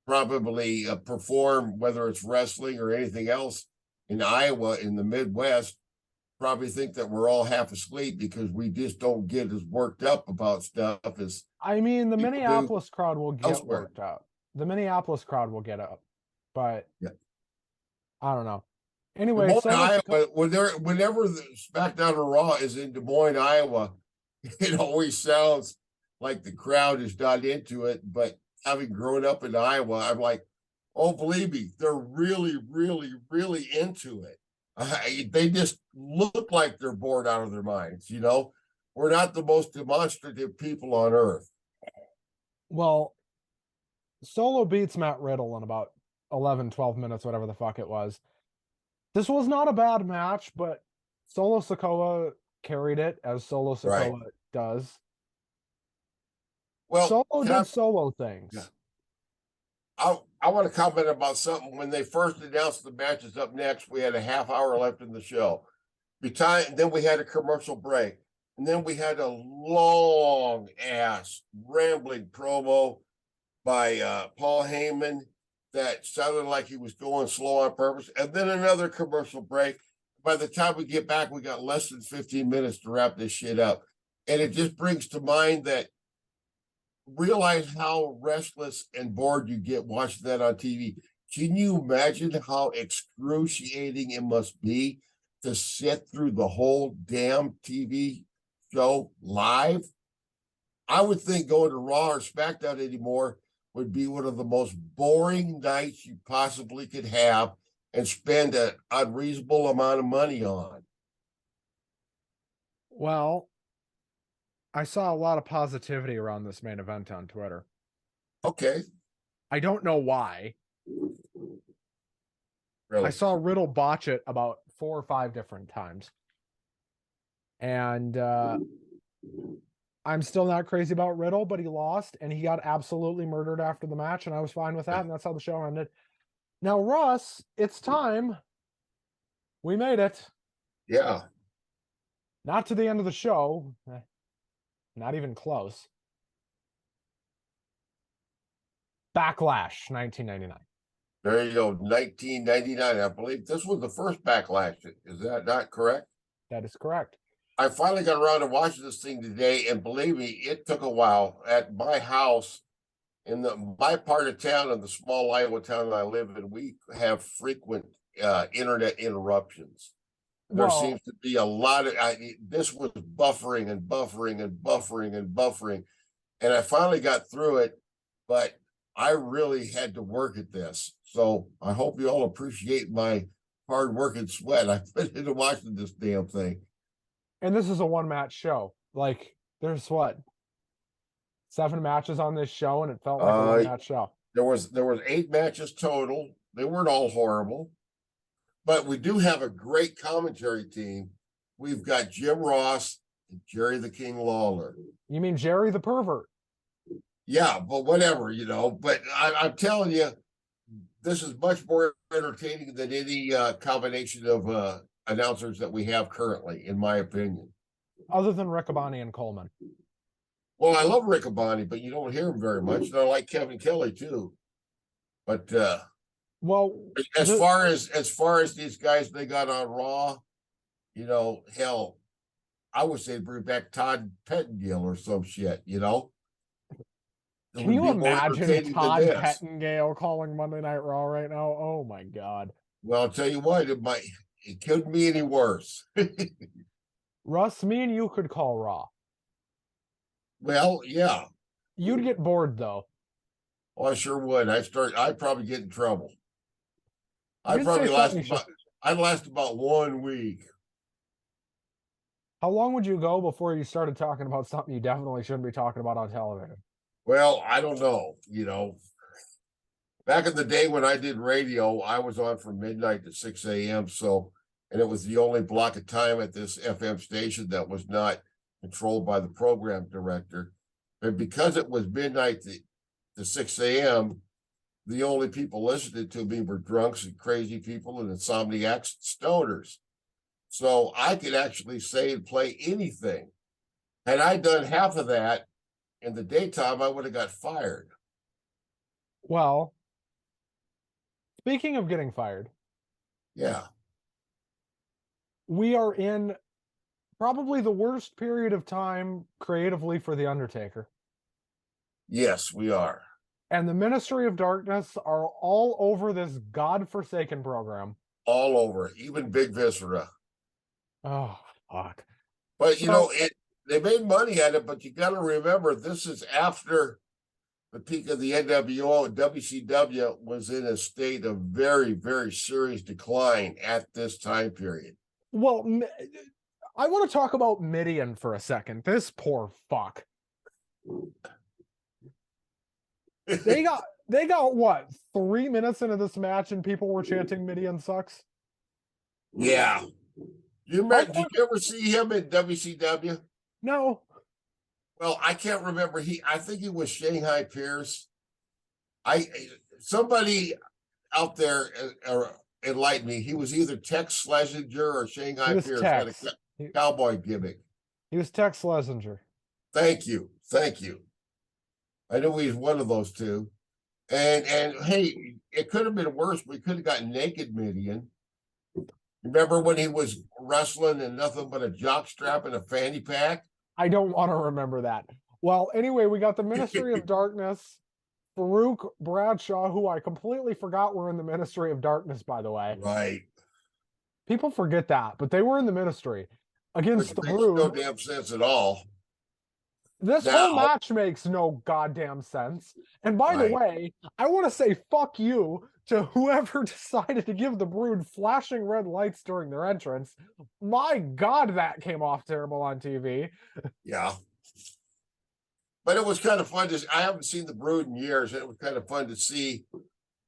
probably perform, whether it's wrestling or anything else in Iowa, in the Midwest, probably think that we're all half asleep because we just don't get as worked up about stuff as the Minneapolis crowd will get elsewhere. Worked up. The Minneapolis crowd will get up, but yeah. I don't know. Anyway, Iowa, whenever the SmackDown or Raw is in Des Moines, Iowa, it always sounds like the crowd is not into it. But having grown up in Iowa, I'm like, oh, believe me, they're really, really, really into it. They just look like they're bored out of their minds. We're not the most demonstrative people on earth. Well, Solo beats Matt Riddle in about 11, 12 minutes, whatever the fuck it was. This was not a bad match, but Solo Sikoa carried it, as Solo Sikoa does. Well, Solo did Solo things. Yeah. I want to comment about something. When they first announced the matches up next, we had a half hour left in the show. Then we had a commercial break. And then we had a long ass rambling promo by Paul Heyman that sounded like he was going slow on purpose. And then another commercial break. By the time we get back, we got less than 15 minutes to wrap this shit up. And it just brings to mind that realize how restless and bored you get watching that on TV. Can you imagine how excruciating it must be to sit through the whole damn TV show live? I would think going to Raw or SmackDown anymore would be one of the most boring nights you possibly could have and spend an unreasonable amount of money on. Well, I saw a lot of positivity around this main event on Twitter. Okay. I don't know why. Really? I saw Riddle botch it about 4 or 5 different times. And I'm still not crazy about Riddle, but he lost, and he got absolutely murdered after the match, and I was fine with that, and that's how the show ended. Now, Russ, it's time. We made it. Yeah. Not to the end of the show. Not even close. Backlash, 1999. There you go, 1999. I believe this was the first Backlash. Is that not correct? That is correct. I finally got around to watching this thing today, and believe me, it took a while. At my house, in my part of town, in the small Iowa town that I live in, we have frequent internet interruptions. There Well, seems to be a lot of this was buffering and buffering and buffering and buffering, and I finally got through it, but I really had to work at this. So I hope you all appreciate my hard work and sweat I put into watching this damn thing. and this is a one-match show. Like, there's what, 7 matches on this show, and it felt like a one-match show. There was 8 matches total. They weren't all horrible, but we do have a great commentary team. We've got Jim Ross and Jerry the King Lawler. You mean Jerry the pervert? Yeah, but whatever, you know. But I'm telling you, this is much more entertaining than any combination of announcers that we have currently, in my opinion. Other than Riccaboni and Coleman. Well, I love Riccaboni, but you don't hear him very much. And I like Kevin Kelly too. But well, as far as these guys they got on Raw, you know, hell, I wish they'd bring back Todd Pettengill or some shit, you know. Can you imagine Todd Pettengill calling Monday Night Raw right now? Oh my God. Well, I'll tell you what, it couldn't be any worse. Russ, me and you could call Raw. Well, yeah. You'd get bored though. Oh, I sure would. I'd probably get in trouble. I'd last about 1 week. How long would you go before you started talking about something you definitely shouldn't be talking about on television? Well, I don't know. You know, back in the day when I did radio, I was on from midnight to 6 a.m. So, and it was the only block of time at this FM station that was not controlled by the program director. And because it was midnight to 6 a.m., the only people listening to me were drunks and crazy people and insomniacs and stoners. So I could actually say and play anything. Had I done half of that in the daytime, I would have got fired. Well, speaking of getting fired. Yeah. We are in probably the worst period of time creatively for The Undertaker. Yes, we are. And the Ministry of Darkness are all over this godforsaken program. All over, even Big Viscera. Oh, fuck. But, you know, they made money at it, but you got to remember, this is after the peak of the NWO. WCW was in a state of very, very serious decline at this time period. Well, I want to talk about Midian for a second. This poor fuck. They got what, 3 minutes into this match and people were chanting Midian sucks? Yeah. Did you ever see him in WCW? No. Well, I can't remember. I think he was Shanghai Pierce. Somebody out there enlighten me. He was either Tex Schlesinger or Shanghai Pierce. Tex. Had a cowboy gimmick. He was Tex Schlesinger. Thank you. I knew he was one of those two. And hey, it could have been worse. We could have gotten Naked Midian. Remember when he was wrestling and nothing but a jockstrap and a fanny pack? I don't want to remember that. Well, anyway, we got the Ministry of Darkness. Farouk Bradshaw, who I completely forgot were in the Ministry of Darkness, by the way. Right. People forget that, but they were in the Ministry against the Brood. No damn sense at all. This whole match makes no goddamn sense. And by the way, I want to say fuck you to whoever decided to give the Brood flashing red lights during their entrance. My God, that came off terrible on TV. Yeah. But it was kind of fun I haven't seen the Brood in years. It was kind of fun to see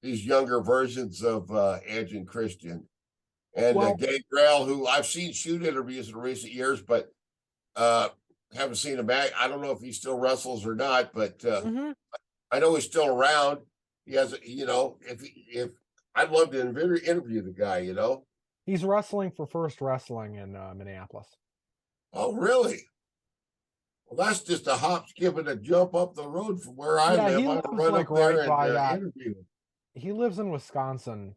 these younger versions of Edge and Christian. And Gangrel, who I've seen shoot interviews in recent years, but haven't seen him back. I don't know if he still wrestles or not, but I know he's still around. He has, you know, if I'd love to interview the guy, you know. He's wrestling for First Wrestling in Minneapolis. Oh, really? Well, that's just a hop, skip, and a jump up the road from where I live. He lives run like up there right by that. Interview him. He lives in Wisconsin,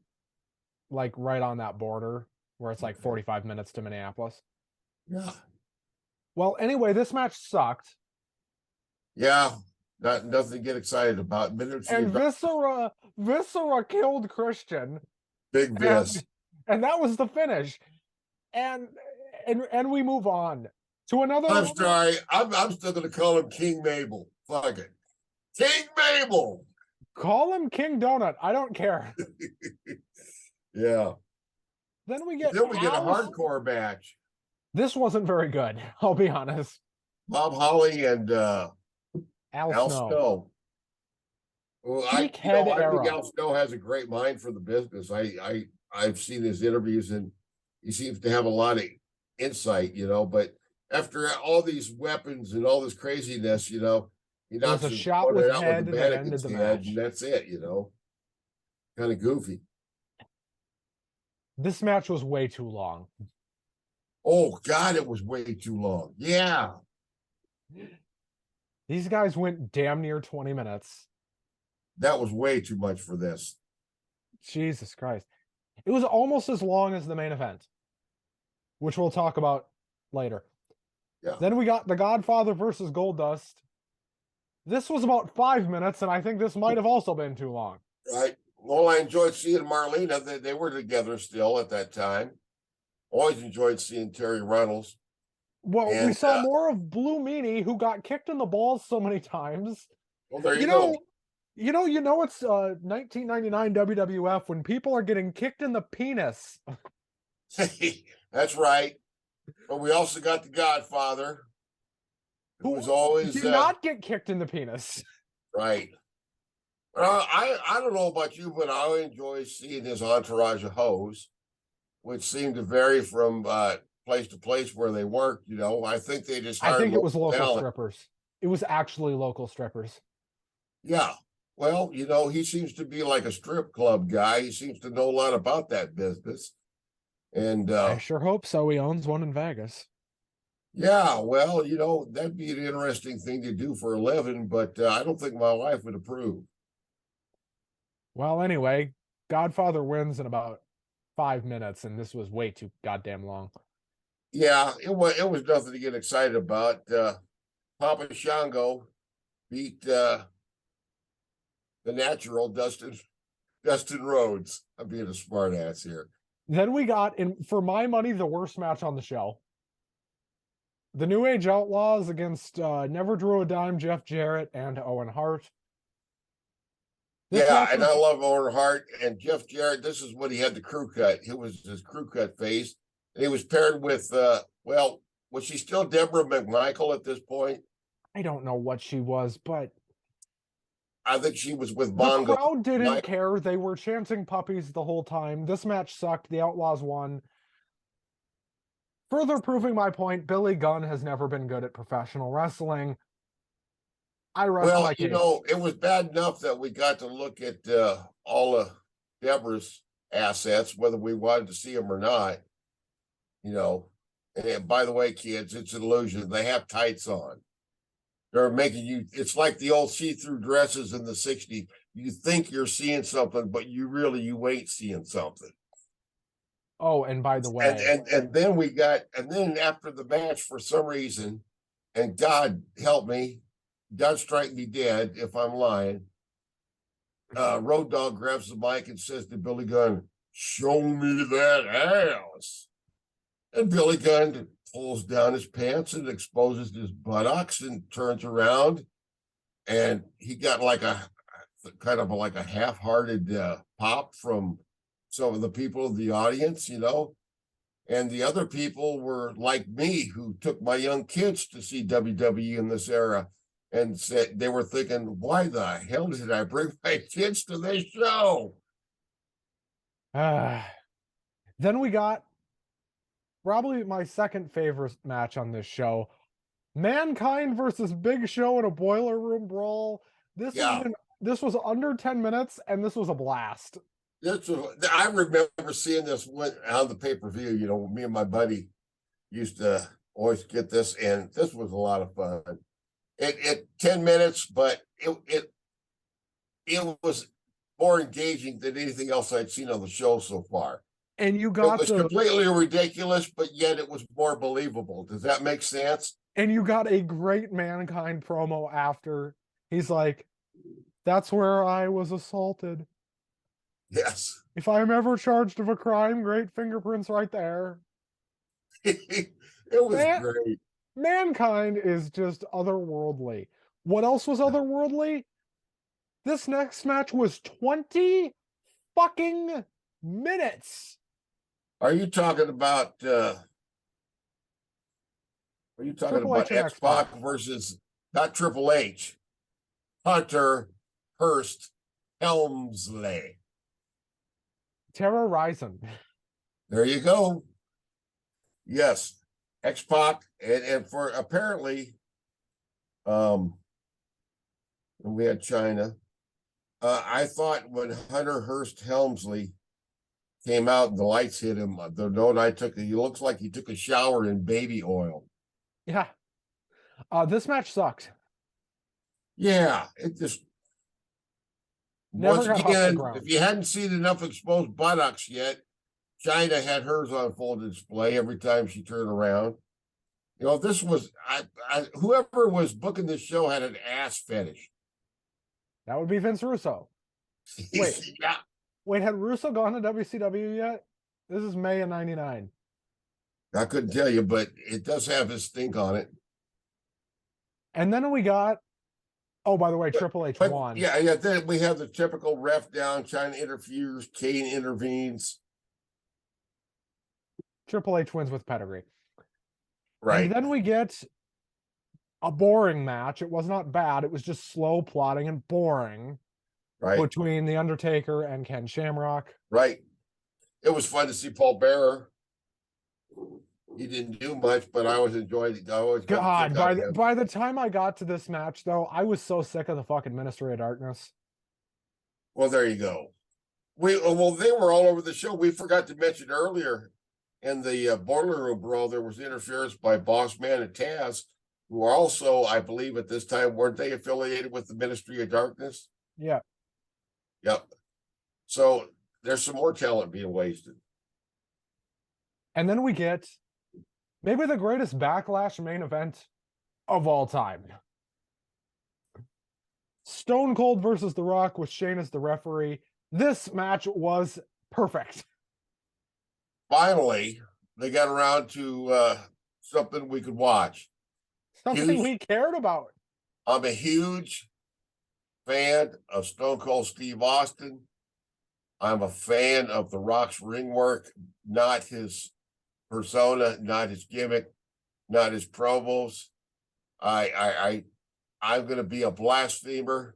like right on that border where it's like 45 minutes to Minneapolis. Yeah. Well, anyway, this match sucked. Yeah, nothing to get excited about. And Viscera killed Christian. Big Vis. And that was the finish. And we move on to another. I'm sorry. I'm still gonna call him King Mabel. Fuck it. King Mabel. Call him King Donut. I don't care. Yeah. Then we get a hardcore match. This wasn't very good, I'll be honest. Bob Holly and Al Snow. Well, I think Al Snow has a great mind for the business. I've seen his interviews and he seems to have a lot of insight, but after all these weapons and all this craziness, he knocks a shot with head and that ended the match. And that's it, kind of goofy. This match was way too long. Oh God, it was way too long. Yeah. These guys went damn near 20 minutes. That was way too much for this. Jesus Christ. It was almost as long as the main event, which we'll talk about later. Yeah. Then we got The Godfather versus Goldust. This was about 5 minutes, and I think this might have also been too long. Right. Well, I enjoyed seeing Marlena. They were together still at that time. Always enjoyed seeing Terry Reynolds. Well, we saw more of Blue Meanie, who got kicked in the balls so many times. Well, there you go. It's 1999 WWF when people are getting kicked in the penis. That's right. But we also got The Godfather, who was always did not get kicked in the penis. Right. I don't know about you, but I enjoy seeing his entourage of hoes, which seemed to vary from place to place where they worked. I think they just hired it was local strippers. It was actually local strippers. Yeah. Well, he seems to be like a strip club guy. He seems to know a lot about that business. And I sure hope so. He owns one in Vegas. Yeah, well, that'd be an interesting thing to do for a living, but I don't think my wife would approve. Well, anyway, Godfather wins in about 5 minutes, and this was way too goddamn long. Yeah, it was nothing to get excited about. Papa Shango beat the natural Dustin Rhodes. I'm being a smart ass here. Then we got, for my money, the worst match on the show. The New Age Outlaws against Never Drew a Dime, Jeff Jarrett, and Owen Hart. And I love Owen Hart and Jeff Jarrett. This is when he had the crew cut. It was his crew cut phase. And he was paired with, was she still Deborah McMichael at this point? I don't know what she was, but I think she was with Bongo. The crowd didn't care. They were chanting Puppies the whole time. This match sucked. The Outlaws won. Further proving my point, Billy Gunn has never been good at professional wrestling. It was bad enough that we got to look at all of Deborah's assets, whether we wanted to see them or not. And by the way, kids, it's an illusion. They have tights on. They're making you, it's like the old see-through dresses in the 60s. You think you're seeing something, but you ain't seeing something. Oh, and by the way. And then after the match, for some reason, and God help me, God strike me dead if I'm lying, Road Dogg grabs the mic and says to Billy Gunn, "Show me that ass." And Billy Gunn pulls down his pants and exposes his buttocks and turns around, and he got like a kind of like a half-hearted pop from some of the people in the audience, and the other people were like me, who took my young kids to see WWE in this era, and said they were thinking, why the hell did I bring my kids to this show? Then we got probably my second favorite match on this show. Mankind versus Big Show in a Boiler Room Brawl. This was under 10 minutes, and this was a blast. I remember seeing this on the pay-per-view. Me and my buddy used to always get this, and this was a lot of fun. It 10 minutes, but it was more engaging than anything else I'd seen on the show so far. And it was completely ridiculous, but yet it was more believable. Does that make sense? And you got a great Mankind promo after. He's like, that's where I was assaulted. Yes. If I'm ever charged of a crime, great fingerprints right there. It was Man, great. Mankind is just otherworldly. What else was otherworldly? This next match was 20 fucking minutes. Are you talking about Triple H and X-Pac X-Pac. versus not Triple H, Hunter Hurst Helmsley? Terra Ryzen. There you go. Yes, X-Pac, and for apparently, we had China. I thought when Hunter Hurst Helmsley came out and the lights hit him, the note I took, he looks like he took a shower in baby oil. Yeah. This match sucked. Yeah, it just Never once got off the again, ground. if you hadn't seen enough exposed buttocks yet, China had hers on full display every time she turned around. You know, this was whoever was booking this show had an ass fetish. That would be Vince Russo. Wait. Yeah. Wait, had Russo gone to WCW yet? This is May of 99. I couldn't tell you, but it does have his stink on it. And then we got, oh, by the way, Triple H won. Yeah. Then we have the typical ref down. China interferes. Kane intervenes. Triple H wins with pedigree. Right. And then we get a boring match. It was not bad. It was just slow plotting and boring. Right. Between The Undertaker and Ken Shamrock. Right. It was fun to see Paul Bearer. He didn't do much, but I always enjoyed it. God, by the time I got to this match, though, I was so sick of the fucking Ministry of Darkness. Well, there you go. They were all over the show. We forgot to mention earlier in the Boiler Room Brawl, there was interference by Boss Man and Taz, who are also, I believe at this time, weren't they affiliated with the Ministry of Darkness? Yeah. Yep. So there's some more talent being wasted. And then we get maybe the greatest Backlash main event of all time. Stone Cold versus The Rock with Shane as the referee. This match was perfect. Finally, they got around to something we could watch. Something we cared about. I'm a huge fan of Stone Cold Steve Austin. I'm a fan of The Rock's ring work, not his persona, not his gimmick, not his promos. I'm going to be a blasphemer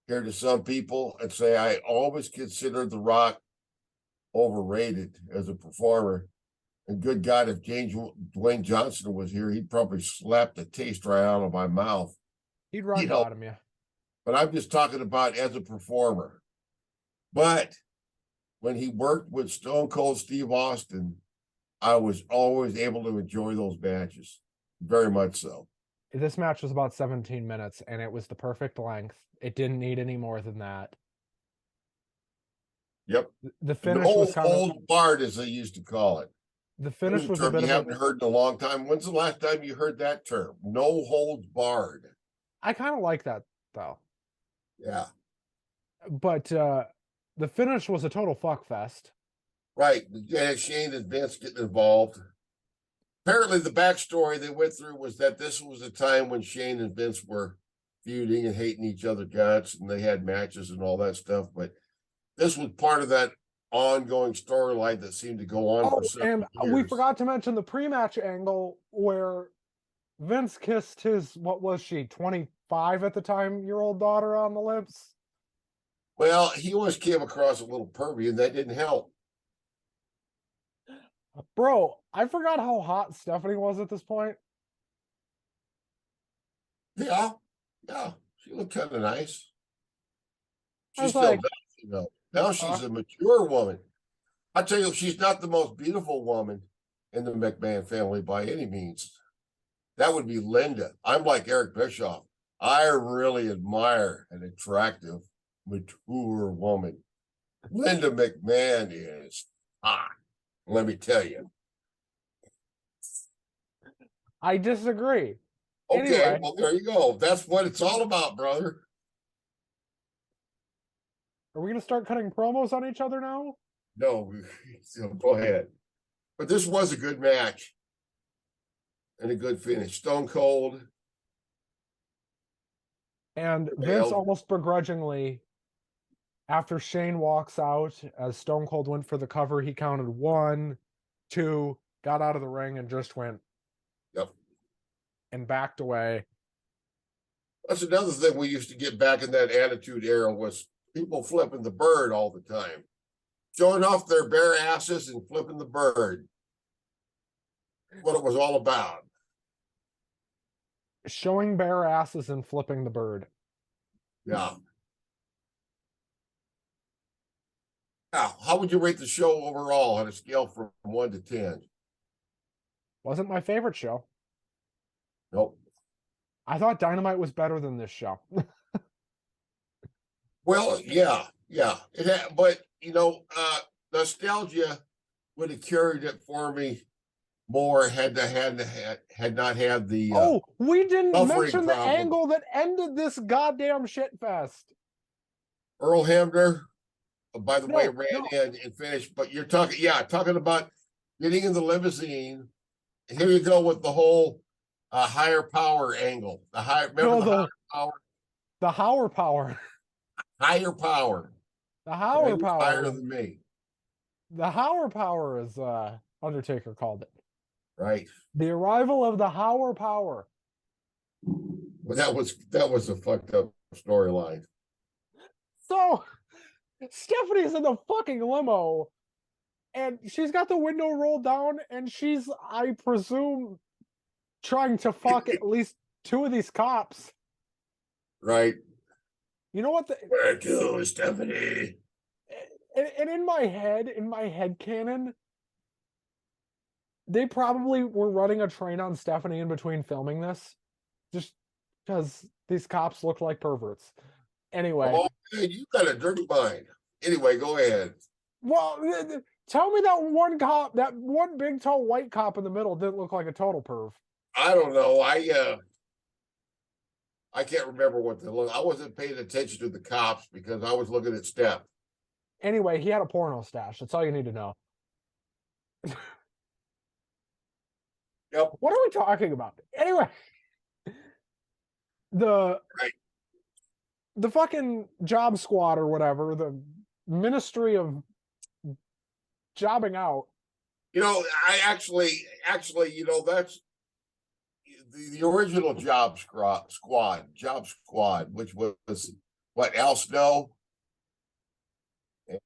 here to some people and say I always considered The Rock overrated as a performer. And good God, if Dwayne Johnson was here, he'd probably slap the taste right out of my mouth. He'd rock bottom you. But I'm just talking about as a performer. But when he worked with Stone Cold Steve Austin, I was always able to enjoy those matches. Very much so. This match was about 17 minutes, and it was the perfect length. It didn't need any more than that. Yep. The finish was kind of old Bard, as they used to call it. The finish was a bit you haven't heard in a long time. When's the last time you heard that term? No holds barred. I kind of like that though. Yeah. But the finish was a total fuck fest. Right. Shane and Vince getting involved. Apparently, the backstory they went through was that this was a time when Shane and Vince were feuding and hating each other guts, and they had matches and all that stuff. But this was part of that ongoing storyline that seemed to go on for several years. We forgot to mention the pre-match angle where Vince kissed his, what was she, 25 at the time, year old daughter on the lips. Well, he always came across a little pervy, and that didn't help. Bro, I forgot how hot Stephanie was at this point. Yeah, she looked kind of nice. She's still like, does, you know. Now she's a mature woman. I tell you, she's not the most beautiful woman in the McMahon family by any means. That would be Linda. I'm like Eric Bischoff. I really admire an attractive, mature woman. Linda McMahon is hot. Let me tell you. I disagree. Okay, Anyway. well, there you go. That's what it's all about, brother. Are we going to start cutting promos on each other now? No, so go ahead. But this was a good match and a good finish. Stone Cold. And Vince Prevailed. almost begrudgingly, after Shane walks out, as Stone Cold went for the cover, he counted 1, 2, got out of the ring and just went. Yep. And backed away. That's another thing we used to get back in that Attitude Era was people flipping the bird all the time. Showing off their bare asses and flipping the bird. What it was all about. Showing bare asses and flipping the bird. Yeah. Now, how would you rate the show overall on a scale from 1 to 10? Wasn't my favorite show. Nope. I thought Dynamite was better than this show. Well, yeah. It had, but nostalgia would have carried it for me more had not had the oh, we didn't buffering mention the problem. angle that ended this goddamn shit fest. Earl Hamner, by the way, No, ran no. in and finished. But you're talking about getting in the limousine. Here you go with the whole higher power angle. The higher power. The Howard power. Higher power. The Howard power. Higher than me. The Howard power, as Undertaker called it. Right. The arrival of the Howard power. But that was a fucked up storyline. So Stephanie's in the fucking limo and she's got the window rolled down and she's, I presume, trying to fuck at least 2 of these cops. Right. You know what? Where to, Stephanie? And in my head canon, they probably were running a train on Stephanie in between filming this, just because these cops look like perverts. Anyway. Oh, man, you got a dirty mind. Anyway, go ahead. Well, tell me that one cop, that one big tall white cop in the middle didn't look like a total perv. I don't know. I can't remember what they look. I wasn't paying attention to the cops because I was looking at Steph. Anyway, he had a porno stash. That's all you need to know. Yep. What are we talking about? Anyway, the fucking job squad or whatever, the Ministry of Jobbing Out. I actually, that's the original Job Squad, which was what, Al Snow and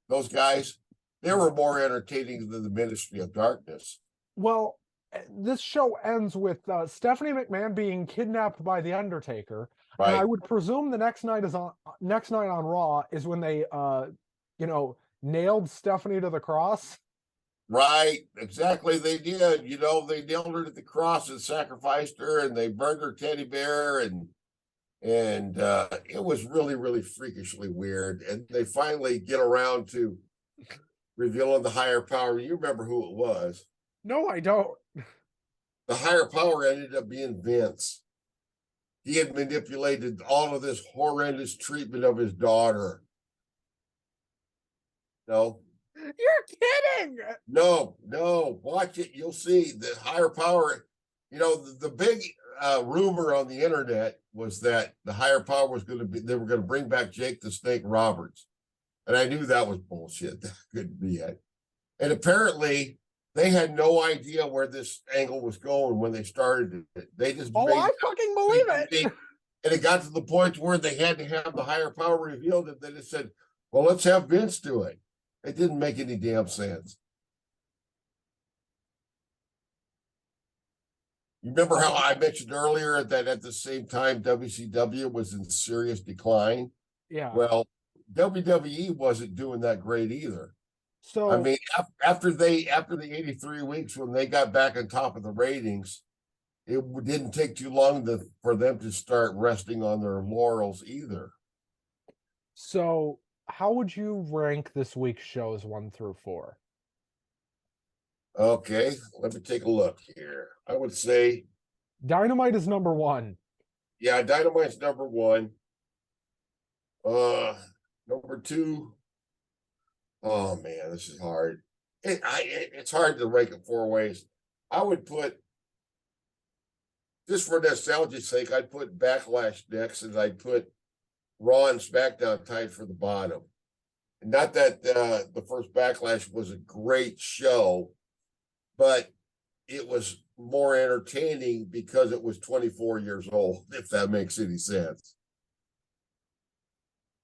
those guys. They were more entertaining than the Ministry of Darkness. Well, this show ends with Stephanie McMahon being kidnapped by the Undertaker, right. And I would presume the next night on Raw is when they nailed Stephanie to the cross. Right, exactly. They did. They nailed her to the cross and sacrificed her, and they burned her teddy bear, and it was really, really freakishly weird. And they finally get around to revealing the higher power. You remember who it was? No, I don't. The higher power ended up being Vince. He had manipulated all of this horrendous treatment of his daughter. No. You're kidding. No, watch it. You'll see the higher power. The big rumor on the internet was that the higher power was they were going to bring back Jake the Snake Roberts. And I knew that was bullshit. That couldn't be it. And apparently they had no idea where this angle was going when they started it. They just I fucking believe it. And it got to the point where they had to have the higher power revealed, and they just said, well, let's have Vince do it. It didn't make any damn sense. You remember how I mentioned earlier that at the same time WCW was in serious decline? Yeah. Well, WWE wasn't doing that great either. So I mean, after the 83 weeks when they got back on top of the ratings, it didn't take too long for them to start resting on their laurels either. So how would you rank this week's shows 1 through 4? Okay, let me take a look here. I would say, Dynamite is number one. yeah, Dynamite's number one. Number two. Oh man, this is hard. It's hard to rank it four ways. I would put, just for nostalgia's sake, I'd put Backlash next, and I'd put Raw and SmackDown tied for the bottom. Not that the first Backlash was a great show, but it was more entertaining because it was 24 years old, if that makes any sense.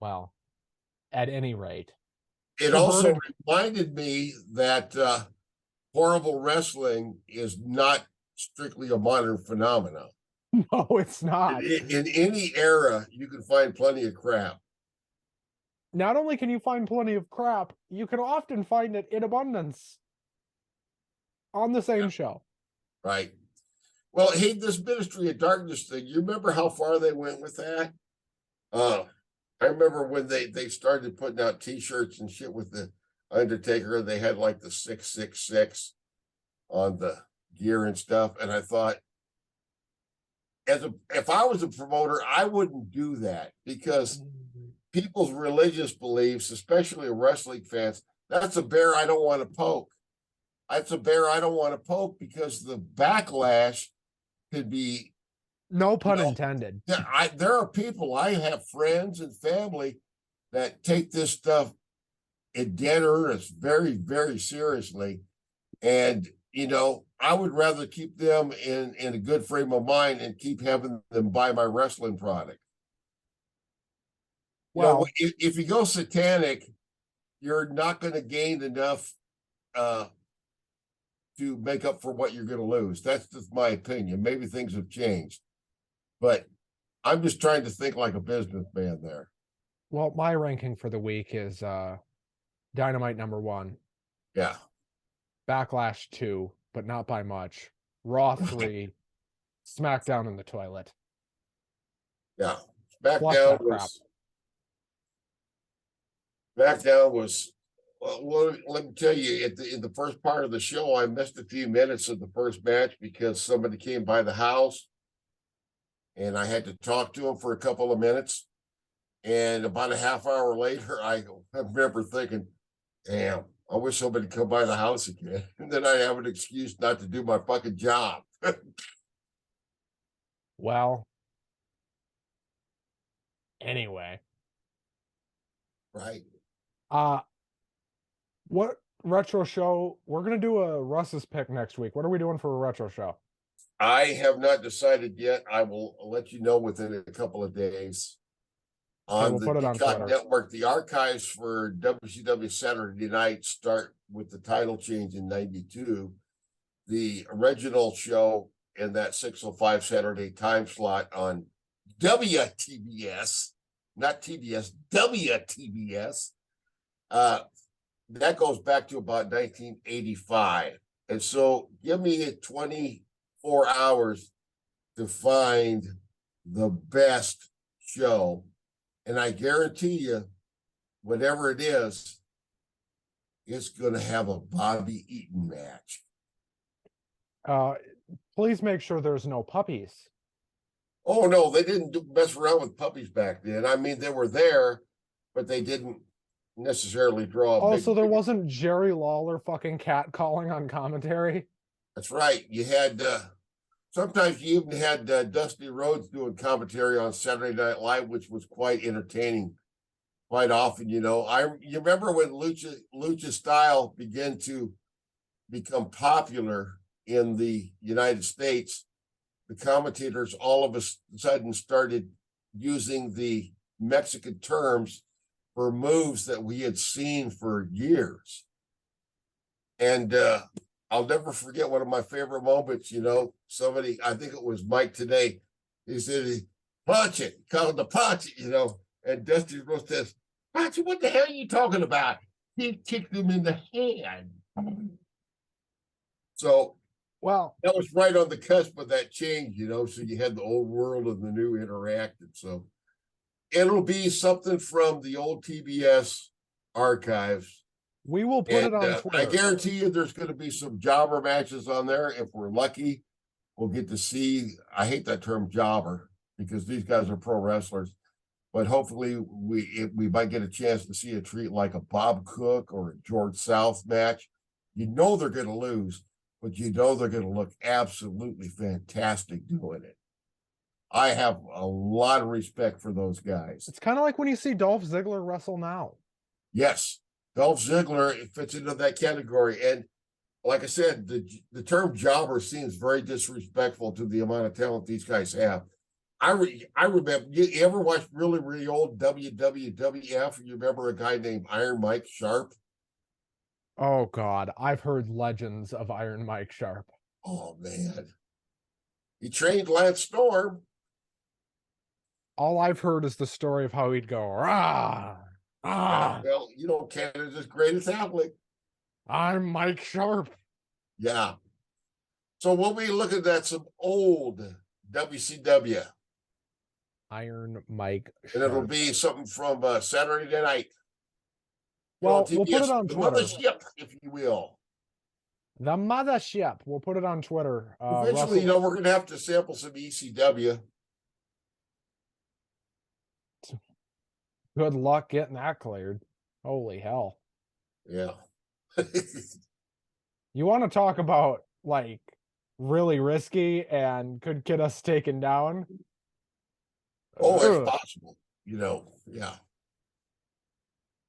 Well, at any rate. It also reminded me that horrible wrestling is not strictly a modern phenomenon. No, it's not. In any era, you can find plenty of crap. Not only can you find plenty of crap, you can often find it in abundance on the same show. Right. Well, hey, this Ministry of Darkness thing, you remember how far they went with that? I remember when they started putting out T-shirts and shit with the Undertaker, they had like the 666 on the gear and stuff. And I thought, if I was a promoter, I wouldn't do that, because people's religious beliefs, especially wrestling fans, that's a bear I don't want to poke. That's a bear I don't want to poke, because the backlash could be, no pun intended. There are people, I have friends and family that take this stuff in dead earnest, very, very seriously. And, I would rather keep them in a good frame of mind and keep having them buy my wrestling product. Well, if you go satanic, you're not going to gain enough to make up for what you're going to lose. That's just my opinion. Maybe things have changed, but I'm just trying to think like a businessman there. Well, my ranking for the week is Dynamite number one. Yeah. Backlash 2, but not by much. Raw 3. SmackDown in the toilet. Yeah. SmackDown was, well, let me tell you, in the first part of the show, I missed a few minutes of the first match because somebody came by the house and I had to talk to him for a couple of minutes. And about a half hour later, I remember thinking, damn, I wish somebody could come by the house again. And then I have an excuse not to do my fucking job. Well, anyway. Right. What retro show? We're going to do a Russ's pick next week. What are we doing for a retro show? I have not decided yet. I will let you know within a couple of days. On the Peacock Network, the archives for WCW Saturday Night start with the title change in '92. The original show in that 6:05 Saturday time slot on WTBS, not TBS, WTBS, that goes back to about 1985. And so give me 24 hours to find the best show. And I guarantee you, whatever it is, it's going to have a Bobby Eaton match. Please make sure there's no puppies. Oh, no, they didn't mess around with puppies back then. I mean, they were there, but they didn't necessarily draw. Also, there wasn't Jerry Lawler fucking catcalling on commentary. That's right. You had, sometimes you even had Dusty Rhodes doing commentary on Saturday Night Live, which was quite entertaining quite often. You remember when Lucha style began to become popular in the United States, the commentators all of a sudden started using the Mexican terms for moves that we had seen for years. And I'll never forget one of my favorite moments. Somebody, I think it was Mike today, he said, punch it, call it the punch it, and Dusty Rhodes says, punch it, what the hell are you talking about? He kicked him in the head. So, well, that was right on the cusp of that change, so you had the old world and the new interacted. So it'll be something from the old TBS archives We will put it on I Twitter. guarantee you there's going to be some jobber matches on there. If we're lucky, we'll get to see. I hate that term jobber because these guys are pro wrestlers, but hopefully we might get a chance to see a treat like a Bob Cook or a George South match. You know they're going to lose, but you know they're going to look absolutely fantastic doing it. I have a lot of respect for those guys. It's kind of like when you see Dolph Ziggler wrestle now. Yes, Dolph Ziggler fits into that category. And like I said, the term jobber seems very disrespectful to the amount of talent these guys have. I remember, you ever watched really, really old WWF? You remember a guy named Iron Mike Sharp? Oh, God. I've heard legends of Iron Mike Sharp. Oh, man. He trained Lance Storm. All I've heard is the story of how he'd go, rah, ah. Well, you know, Canada's greatest athlete. I'm Mike Sharp. Yeah. So we'll be looking at some old WCW. Iron Mike Sharp. And it'll be something from Saturday Night. Well, we'll put it on the Twitter. Mothership, if you will. The Mothership. We'll put it on Twitter. Eventually, you know, we're going to have to sample some ECW. Good luck getting that cleared. Holy hell. Yeah. You want to talk about, like, really risky and could get us taken down? Oh, it's possible. You know, yeah.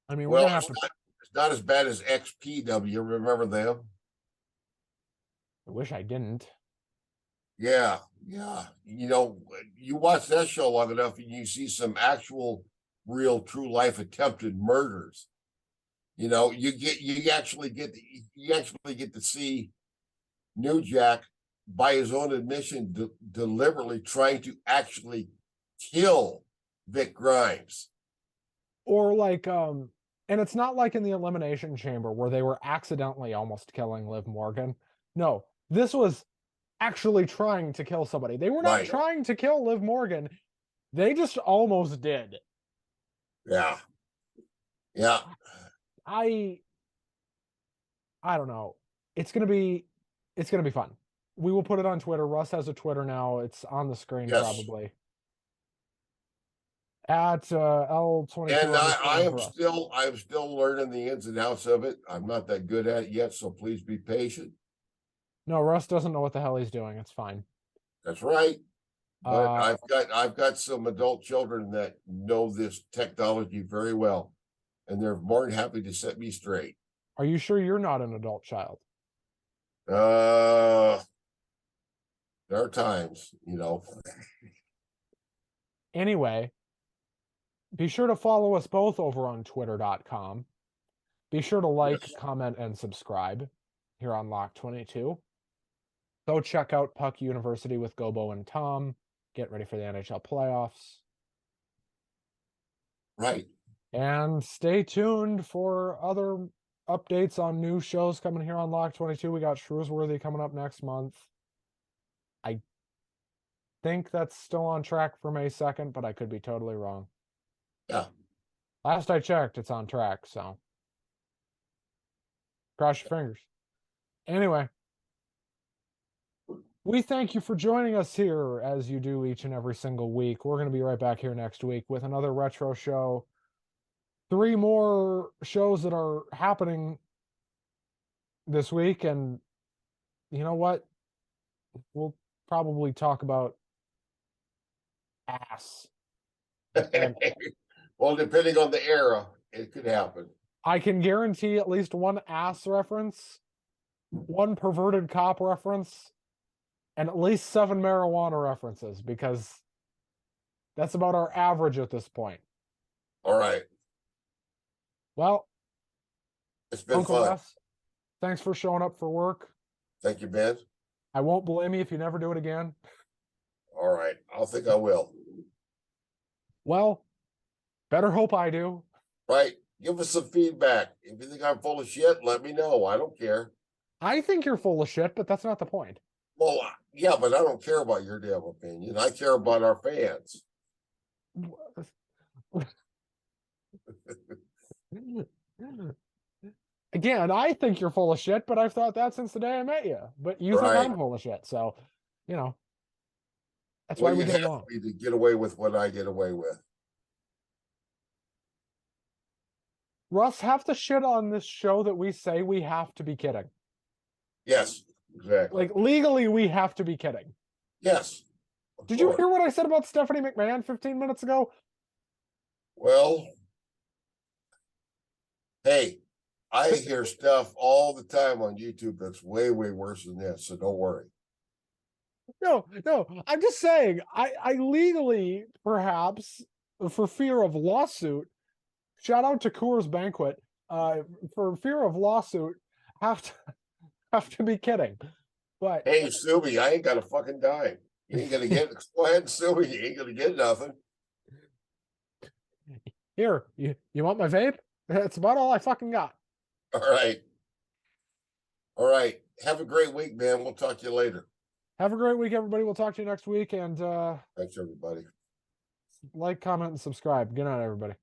I mean, we're Well, gonna have it's not as bad as XPW. Remember them? I wish I didn't. Yeah, yeah. You know, you watch that show long enough and you see some actual, real, true life attempted murders. You know, you actually get to see New Jack, by his own admission, deliberately trying to actually kill Vic Grimes. Or like, and it's not like in the Elimination Chamber where they were accidentally almost killing Liv Morgan. No, this was actually trying to kill somebody. They were not trying to kill Liv Morgan. They just almost did. Yeah. Yeah. I don't know. It's gonna be fun. We will put it on Twitter. Russ has a Twitter now. It's on the screen probably. At L22. And I'm still learning the ins and outs of it. I'm not that good at it yet, so please be patient. No, Russ doesn't know what the hell he's doing. It's fine. That's right. But I've got some adult children that know this technology very well, and they're more than happy to set me straight. Are you sure you're not an adult child? There are times, you know. Anyway, be sure to follow us both over on twitter.com. Be sure to like, comment, and subscribe here on Lock 22. Go check out Puck University with Gobo and Tom. Get ready for the NHL playoffs. Right. And stay tuned for other updates on new shows coming here on Lock 22. We got Shrewsworthy coming up next month. I think that's still on track for May 2nd, but I could be totally wrong. Yeah. Last I checked, it's on track, so cross your fingers. Anyway, we thank you for joining us here as you do each and every single week. We're going to be right back here next week with another retro show. 3 more shows that are happening this week, and you know what? We'll probably talk about ass. Well, depending on the era, it could happen. I can guarantee at least one ass reference, one perverted cop reference, and at least 7 marijuana references, because that's about our average at this point. All right. Well, it's been Uncle fun. Russ, thanks for showing up for work. Thank you, Ben. I won't blame you if you never do it again. All right. I think I will. Well, better hope I do. Right. Give us some feedback. If you think I'm full of shit, let me know. I don't care. I think you're full of shit, but that's not the point. Well, yeah, but I don't care about your damn opinion. I care about our fans. Again, I think you're full of shit, but I've thought that since the day I met you. But you think Right. I'm full of shit, so you know that's Well, why we you'd get have along. to get away with what I get away with. Russ, have to shit on this show that we say we have to be kidding. Yes, exactly. Like legally, we have to be kidding. Yes. Did you hear what I said about Stephanie McMahon 15 minutes ago? Well, hey, I hear stuff all the time on YouTube that's way, way worse than this, so don't worry. No, I'm just saying, I legally, perhaps, for fear of lawsuit, shout out to Coors Banquet, for fear of lawsuit, have to be kidding. But hey, sue me, I ain't got a fucking dime. You ain't gonna get go ahead and sue me. You ain't gonna get nothing. Here, you want my vape? That's about all I fucking got. All right. All right. Have a great week, man. We'll talk to you later. Have a great week, everybody. We'll talk to you next week. And thanks, everybody. like, comment, and subscribe. Good night, everybody.